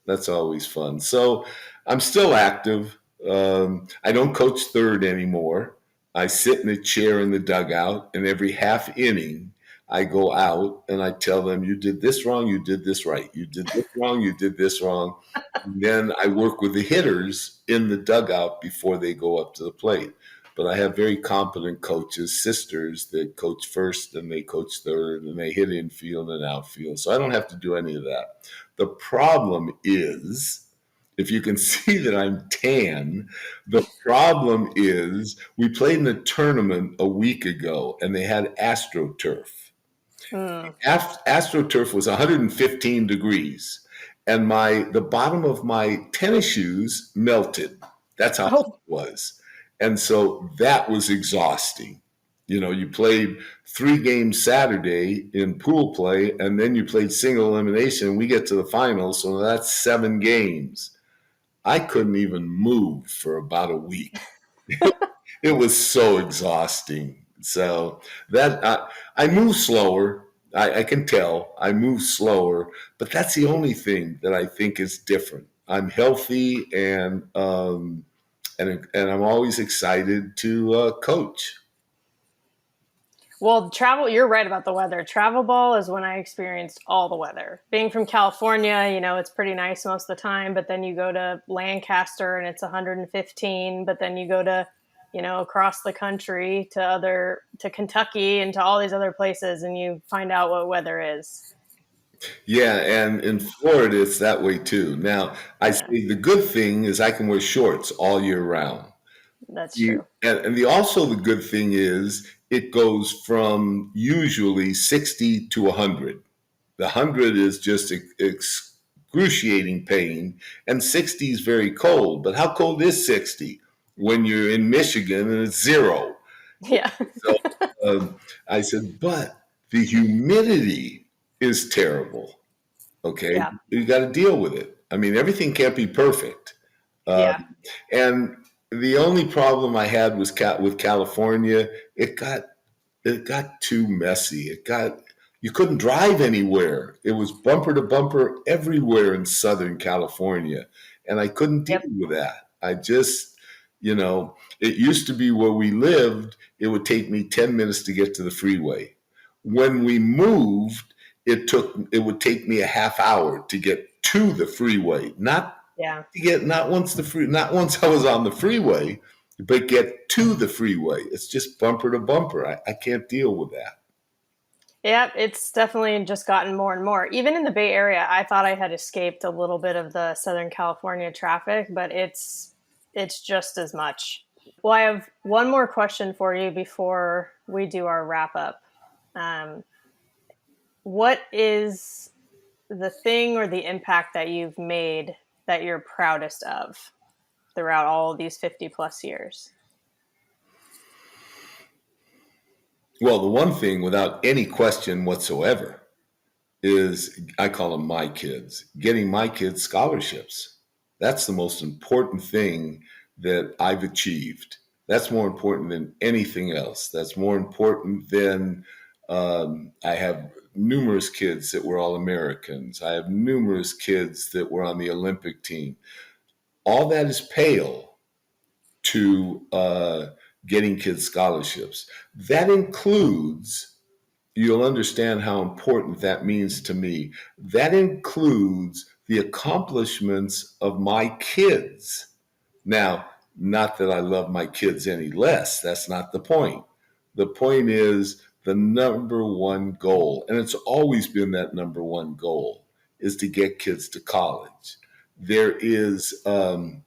That's always fun. So I'm still active. I don't coach third anymore. I sit in a chair in the dugout, and every half inning, I go out and I tell them, you did this wrong, you did this right. You did this wrong, you did this wrong. And then I work with the hitters in the dugout before they go up to the plate. But I have very competent coaches, sisters that coach first and they coach third and they hit infield and outfield. So I don't have to do any of that. The problem is, if you can see that I'm tan, the problem is we played in a tournament a week ago and they had AstroTurf. AstroTurf was 115 degrees, and the bottom of my tennis shoes melted. That's how hot it was. And so that was exhausting. You played 3 games Saturday in pool play, and then you played single elimination, and we get to the finals, so that's 7 games. I couldn't even move for about a week. It was so exhausting. So that I move slower. I can tell I move slower, but that's the only thing that I think is different. I'm healthy, and I'm always excited to coach. Well, you're right about the weather. Travel ball is when I experienced all the weather. Being from California, it's pretty nice most of the time, but then you go to Lancaster and it's 115, but then you go to, across the country to Kentucky and to all these other places and you find out what weather is. Yeah, and in Florida, it's that way too. Now, I say the good thing is I can wear shorts all year round. That's true. And also the good thing is it goes from usually 60 to 100. The 100 is just excruciating pain, and 60 is very cold. But how cold is 60 when you're in Michigan and it's 0? Yeah. So I said, but the humidity is terrible. Okay, yeah. You got to deal with it. I mean, everything can't be perfect. And the only problem I had was with California. It got too messy. You couldn't drive anywhere. It was bumper to bumper everywhere in Southern California, and I couldn't deal with that. I just, it used to be where we lived, it would take me 10 minutes to get to the freeway. When we moved, it would take me a half hour to get to the freeway. Not once I was on the freeway, but get to the freeway. It's just bumper to bumper. I can't deal with that. Yeah, it's definitely just gotten more and more. Even in the Bay Area, I thought I had escaped a little bit of the Southern California traffic, but it's just as much. Well, I have one more question for you before we do our wrap up. What is the thing or the impact that you've made that you're proudest of throughout all of these 50 plus years? Well, the one thing without any question whatsoever is, I call them my kids, getting my kids scholarships. That's the most important thing that I've achieved. That's more important than anything else. That's more important than I have numerous kids that were all Americans. I have numerous kids that were on the Olympic team. all that is pale to getting kids scholarships. That includes, you'll understand how important that means to me. That includes the accomplishments of my kids. Now, not that I love my kids any less. That's not the point. The point is the number one goal, and it's always been that number one goal, is to get kids to college. There is, and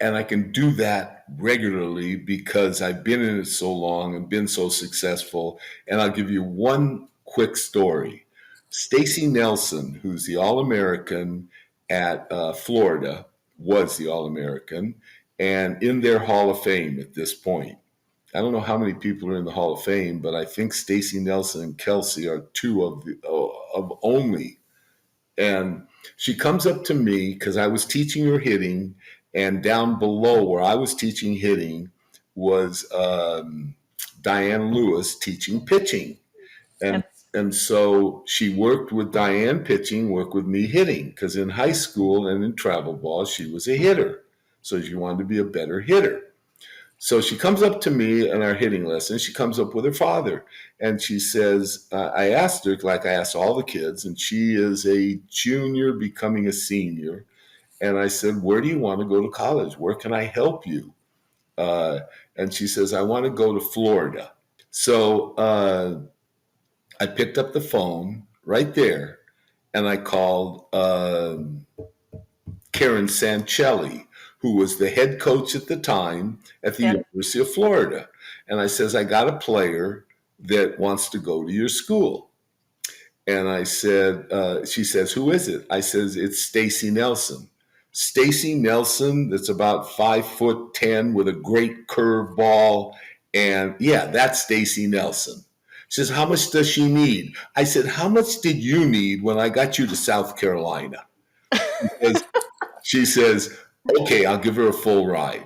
I can do that regularly because I've been in it so long and been so successful. And I'll give you one quick story. Stacy Nelson, who's the All-American at Florida, was the All-American, and in their Hall of Fame at this point. I don't know how many people are in the Hall of Fame, but I think Stacy Nelson and Kelsey are two of only. And she comes up to me because I was teaching her hitting, and down below where I was teaching hitting was Diane Lewis teaching pitching. And so she worked with Diane pitching, worked with me hitting, because in high school and in travel ball, she was a hitter. So she wanted to be a better hitter. So she comes up to me in our hitting lesson. She comes up with her father. And she says, I asked her, like I asked all the kids, and she is a junior becoming a senior. And I said, where do you want to go to college? Where can I help you? And she says, I want to go to Florida. So I picked up the phone right there and I called Karen Sancelli, who was the head coach at the time at the University of Florida. And I says, I got a player that wants to go to your school. And I said, she says, who is it? I says, it's Stacy Nelson. Stacy Nelson, that's about 5'10" with a great curve ball. And yeah, that's Stacy Nelson. She says, how much does she need? I said, how much did you need when I got you to South Carolina? She says, okay, I'll give her a full ride.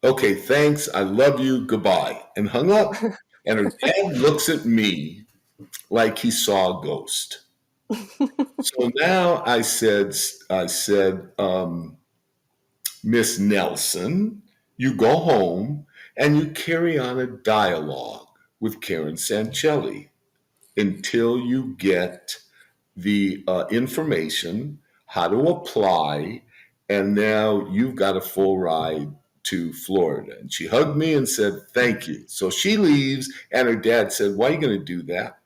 Okay, thanks. I love you. Goodbye. And hung up. And her dad looks at me like he saw a ghost. So now I said, Miss Nelson, you go home and you carry on a dialogue with Karen Sancelli until you get the information, how to apply, and now you've got a full ride to Florida. And she hugged me and said, thank you. So she leaves, and her dad said, why are you going to do that?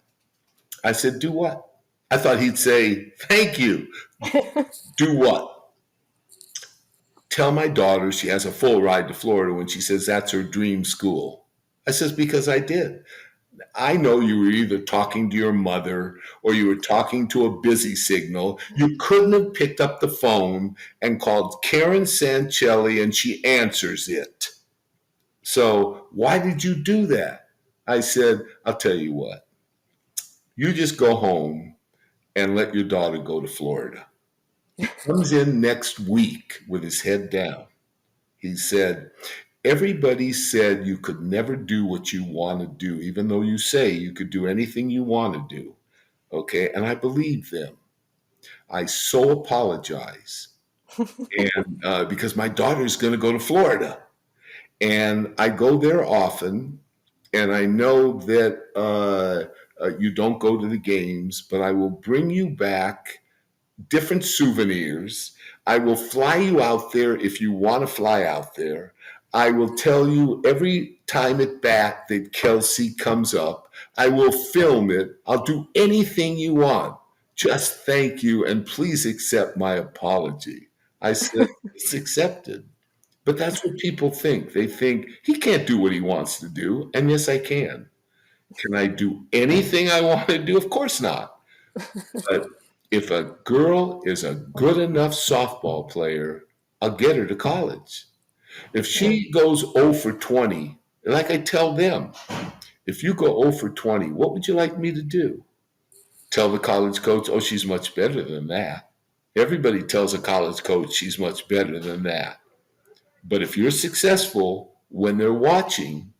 I said, do what? I thought he'd say, thank you. Do what? Tell my daughter she has a full ride to Florida when she says that's her dream school. I says, because I did. I know you were either talking to your mother or you were talking to a busy signal. You couldn't have picked up the phone and called Karen Sancelli and she answers it. So why did you do that? I said, I'll tell you what. You just go home and let your daughter go to Florida. He comes in next week with his head down. He said, everybody said you could never do what you want to do, even though you say you could do anything you want to do. Okay. And I believe them. I so apologize. And because my daughter's going to go to Florida. And I go there often. And I know that you don't go to the games, but I will bring you back different souvenirs. I will fly you out there if you want to fly out there. I will tell you every time at bat that Kelsey comes up. I will film it. I'll do anything you want. Just thank you and please accept my apology. I said, it's accepted. But that's what people think. They think he can't do what he wants to do. And yes, I can. Can I do anything I want to do? Of course not. But if a girl is a good enough softball player, I'll get her to college. If she goes 0 for 20, like I tell them, if you go 0 for 20, what would you like me to do? Tell the college coach, oh, she's much better than that. Everybody tells a college coach she's much better than that. But if you're successful when they're watching,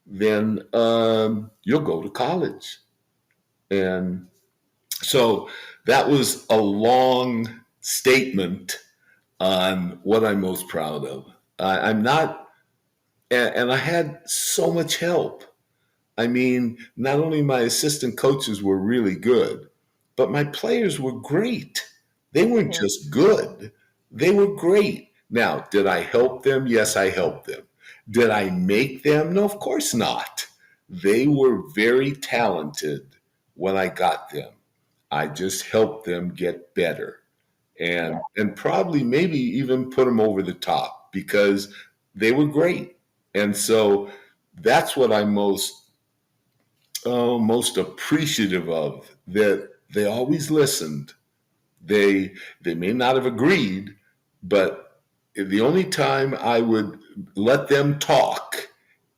then you'll go to college. And so that was a long statement on what I'm most proud of. I'm not, and I had so much help. I mean, not only my assistant coaches were really good, but my players were great. They weren't Yeah. just good, they were great. Now, did I help them? Yes, I helped them. Did I make them? No, of course not. They were very talented when I got them. I just helped them get better Yeah. and probably maybe even put them over the top because they were great. And so that's what I'm most appreciative of, that they always listened. They may not have agreed, but the only time I would let them talk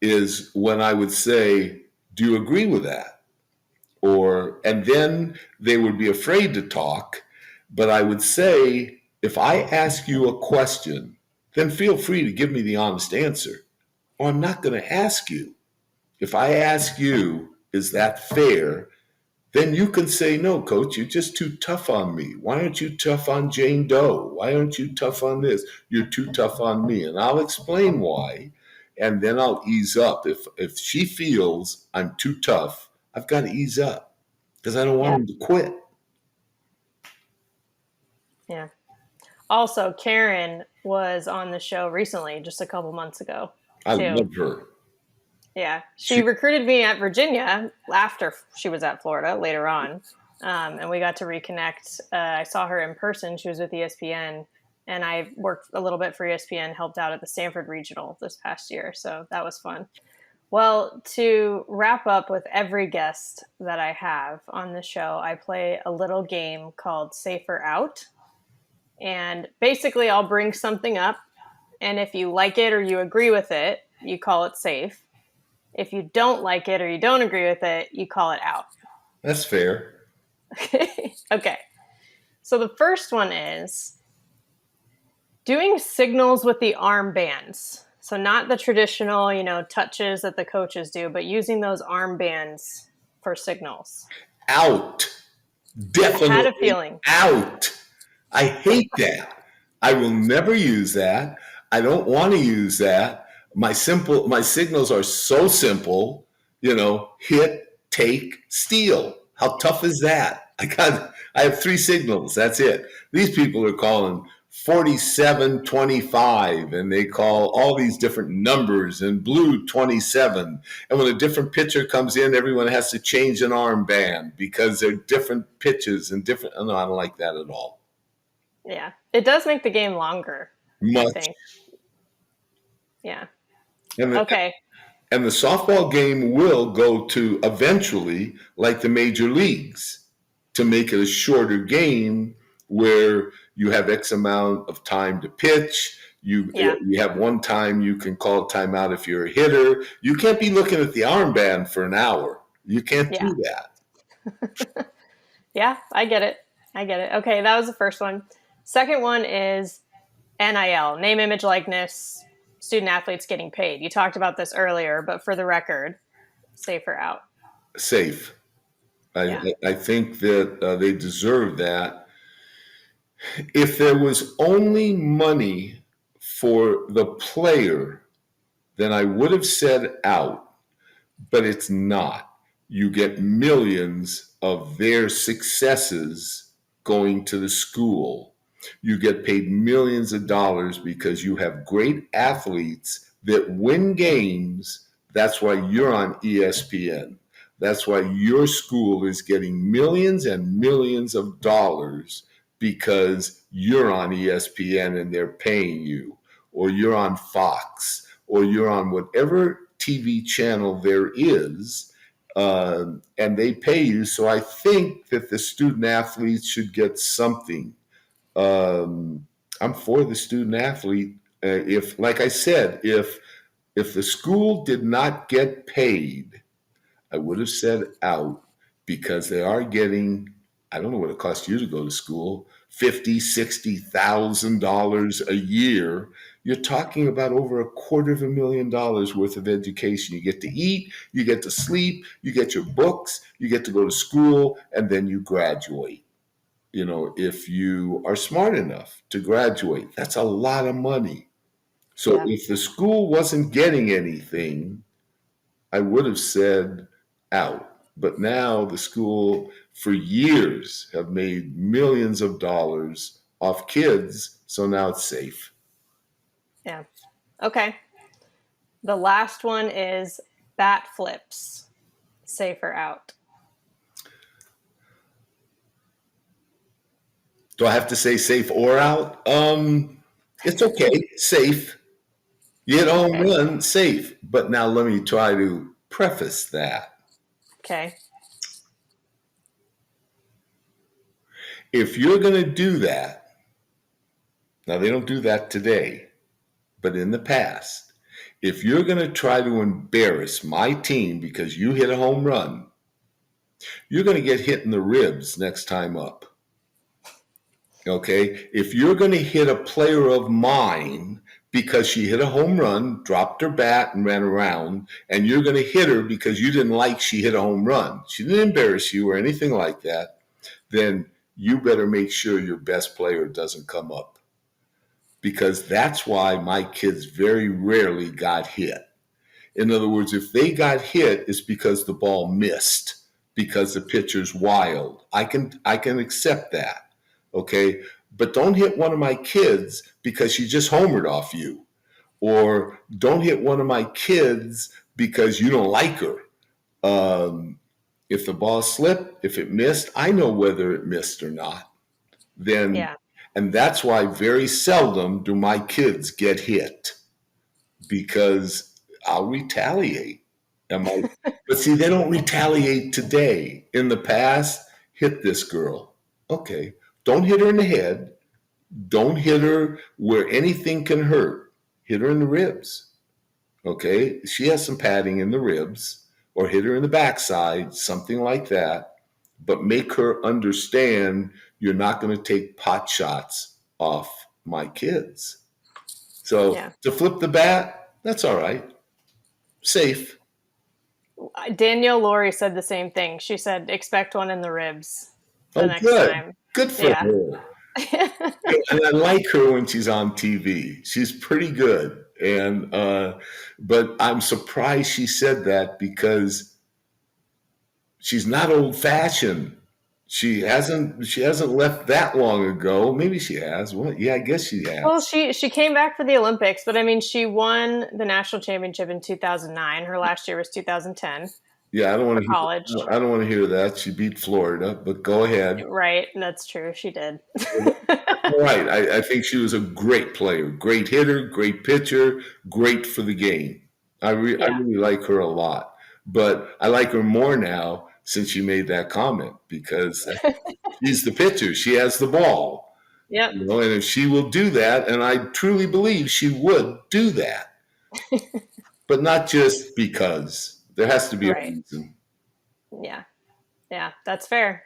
is when I would say, "Do you agree with that?" Or and then they would be afraid to talk, but I would say, "If I ask you a question, then feel free to give me the honest answer, or I'm not going to ask you. If I ask you, is that fair? Then you can say, no, coach, you're just too tough on me. Why aren't you tough on Jane Doe? Why aren't you tough on this? You're too tough on me." And I'll explain why. And then I'll ease up. If she feels I'm too tough, I've got to ease up because I don't want Yeah. him to quit. Yeah. Also, Karen was on the show recently, just a couple months ago, I too. love her. Yeah. She recruited me at Virginia after she was at Florida later on. And we got to reconnect. I saw her in person. She was with ESPN. And I worked a little bit for ESPN, helped out at the Stanford Regional this past year. So that was fun. Well, to wrap up with every guest that I have on the show, I play a little game called Safer Out. And basically, I'll bring something up. And if you like it or you agree with it, you call it safe. If you don't like it or you don't agree with it, you call it out. That's fair. Okay. So the first one is doing signals with the armbands. So not the traditional, touches that the coaches do, but using those armbands for signals. Out. I had a Definitely feeling. out. I hate that. I will never use that. I don't want to use that. My signals are so simple, hit, take, steal. How tough is that? I have 3 signals. That's it. These people are calling 4725 and they call all these different numbers and blue 27. And when a different pitcher comes in, everyone has to change an armband because they're different pitches and different. Oh, no, I don't like that at all. Yeah. It does make the game longer, I Much. think. Yeah. And Okay. and the softball game will go to eventually, like the major leagues, to make it a shorter game where you have X amount of time to pitch. You have one time you can call a timeout if you're a hitter. You can't be looking at the armband for an hour. You can't do that. Yeah, I get it. Okay, that was the first one. Second one is NIL, name, image, likeness, student athletes getting paid. You talked about this earlier, but for the record, safe or out? Safe. I think that they deserve that. If there was only money for the player, then I would have said out, but it's not. You get millions of their successes going to the school. You get paid millions of dollars because you have great athletes that win games. That's why you're on ESPN. That's why your school is getting millions and millions of dollars because you're on ESPN and they're paying you, or you're on Fox, or you're on whatever TV channel there is, and they pay you. So I think that the student athletes should get something. I'm for the student athlete. If, like I said, if the school did not get paid, I would have said out because they are getting. I don't know what it costs you to go to school. $50,000-$60,000 a year. You're talking about over $250,000 worth of education. You get to eat, you get to sleep, you get your books, you get to go to school, and then you graduate. if you are smart enough to graduate, that's a lot of money. So Yeah. if the school wasn't getting anything, I would have said out. But now the school for years have made millions of dollars off kids. So now it's safe. Yeah. Okay. The last one is bat flips. Safe or out? Do I have to say safe or out? It's okay. Safe. You hit a home Okay. run, safe. But now let me try to preface that. Okay. If you're going to do that, now they don't do that today, but in the past, if you're going to try to embarrass my team because you hit a home run, you're going to get hit in the ribs next time up. Okay? If you're going to hit a player of mine because she hit a home run, dropped her bat, and ran around, and you're going to hit her because you didn't like she hit a home run, she didn't embarrass you or anything like that, then you better make sure your best player doesn't come up. Because that's why my kids very rarely got hit. In other words, if they got hit, it's because the ball missed, because the pitcher's wild. I can accept that. Okay. But don't hit one of my kids because she just homered off you. Or don't hit one of my kids because you don't like her. If the ball slipped, if it missed, I know whether it missed or not. Then, Yeah. and that's why very seldom do my kids get hit, because I'll retaliate. But see, they don't retaliate today. In the past, hit this girl. Okay. Don't hit her in the head. Don't hit her where anything can hurt. Hit her in the ribs. Okay. She has some padding in the ribs, or hit her in the backside, something like that. But make her understand you're not going to take pot shots off my kids. So Yeah. to flip the bat, that's all right. Safe. Danielle Laurie said the same thing. She said, expect one in the ribs the Oh, next good. time. Good for Yeah. her. And I like her when she's on TV. She's pretty good. And but I'm surprised she said that, because she's not old fashioned. She hasn't left that long ago. Maybe she has. Well, yeah, I guess she Well, has. she came back for the Olympics, but I mean, she won the national championship in 2009. Her last year was 2010 Yeah, I don't want for to hear college. I don't want to hear that. She beat Florida, but go ahead. Right. That's true. She did. All right. I think she was a great player, great hitter, great pitcher, great for the game. I Yeah. really like her a lot, but I like her more now since she made that comment, because she's the pitcher. She has the ball, Yep. and if she will do that, and I truly believe she would do that, but not just because. There has to be a Right. reason. Yeah. Yeah. That's fair.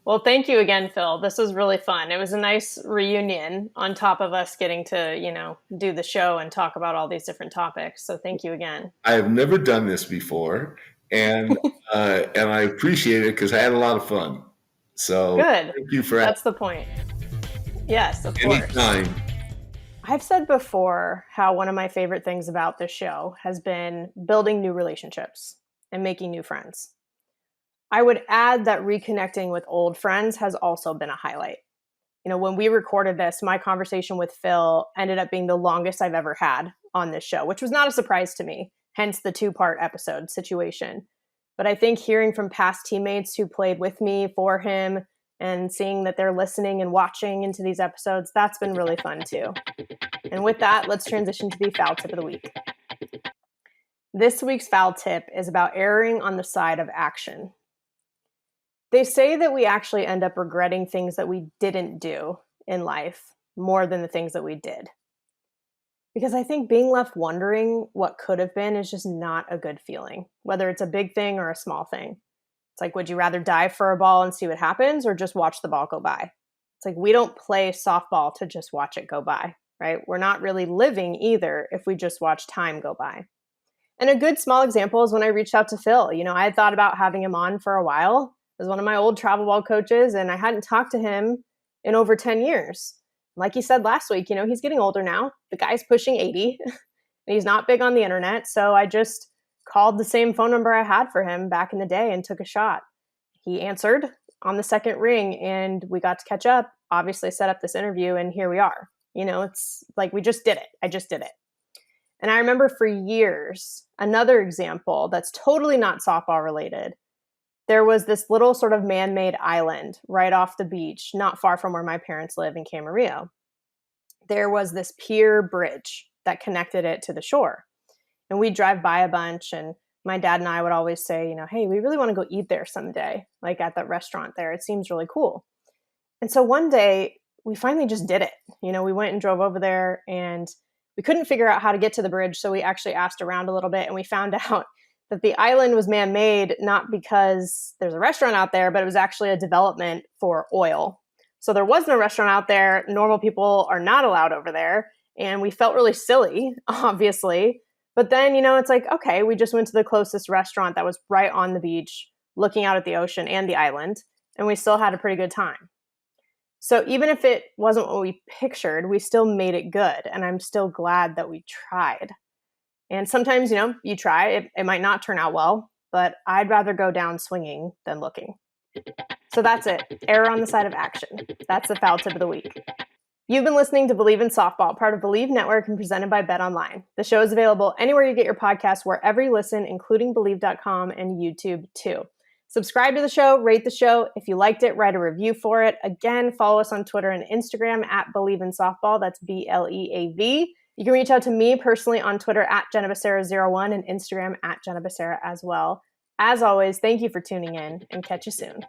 Well, thank you again, Phil. This was really fun. It was a nice reunion on top of us getting to, do the show and talk about all these different topics. So thank you again. I have never done this before, and I appreciate it because I had a lot of fun. So Good. thank you for That's the point. Yes, of asking. course. Anytime. I've said before how one of my favorite things about this show has been building new relationships and making new friends. I would add that reconnecting with old friends has also been a highlight. When we recorded this, my conversation with Phil ended up being the longest I've ever had on this show, which was not a surprise to me, hence the 2-part episode situation. But I think hearing from past teammates who played with me for him and seeing that they're listening and watching into these episodes, that's been really fun too. And with that, let's transition to the foul tip of the week. This week's foul tip is about erring on the side of action. They say that we actually end up regretting things that we didn't do in life more than the things that we did. Because I think being left wondering what could have been is just not a good feeling, whether it's a big thing or a small thing. It's like, would you rather dive for a ball and see what happens, or just watch the ball go by? It's like, we don't play softball to just watch it go by, right? We're not really living either if we just watch time go by. And a good small example is when I reached out to Phil. I had thought about having him on for a while. was one of my old travel ball coaches, and I hadn't talked to him in over 10 years. Like he said last week, he's getting older now. The guy's pushing 80 and he's not big on the internet. So I just called the same phone number I had for him back in the day and took a shot. He answered on the second ring and we got to catch up, obviously set up this interview, and here we are. It's like we just did it. I just did it. And I remember for years, another example that's totally not softball related. There was this little sort of man-made island right off the beach, not far from where my parents live in Camarillo. There was this pier bridge that connected it to the shore. And we'd drive by a bunch, and my dad and I would always say, hey, we really want to go eat there someday, like at that restaurant there. It seems really cool. And so one day, we finally just did it. We went and drove over there, and we couldn't figure out how to get to the bridge, so we actually asked around a little bit, and we found out that the island was man-made not because there's a restaurant out there, but it was actually a development for oil. So there was no restaurant out there. Normal people are not allowed over there. And we felt really silly, obviously. But then, it's like, okay, we just went to the closest restaurant that was right on the beach, looking out at the ocean and the island, and we still had a pretty good time. So even if it wasn't what we pictured, we still made it good. And I'm still glad that we tried. And sometimes, you try, it might not turn out well, but I'd rather go down swinging than looking. So that's it. Error on the side of action. That's the foul tip of the week. You've been listening to Bleav in Softball, part of Bleav Network and presented by BetOnline. The show is available anywhere you get your podcasts, wherever you listen, including Bleav.com and YouTube too. Subscribe to the show, rate the show. If you liked it, write a review for it. Again, follow us on Twitter and Instagram at Bleav in Softball. That's BLEAV. You can reach out to me personally on Twitter at JennaBecerra01 and Instagram at JennaBecerra as well. As always, thank you for tuning in, and catch you soon.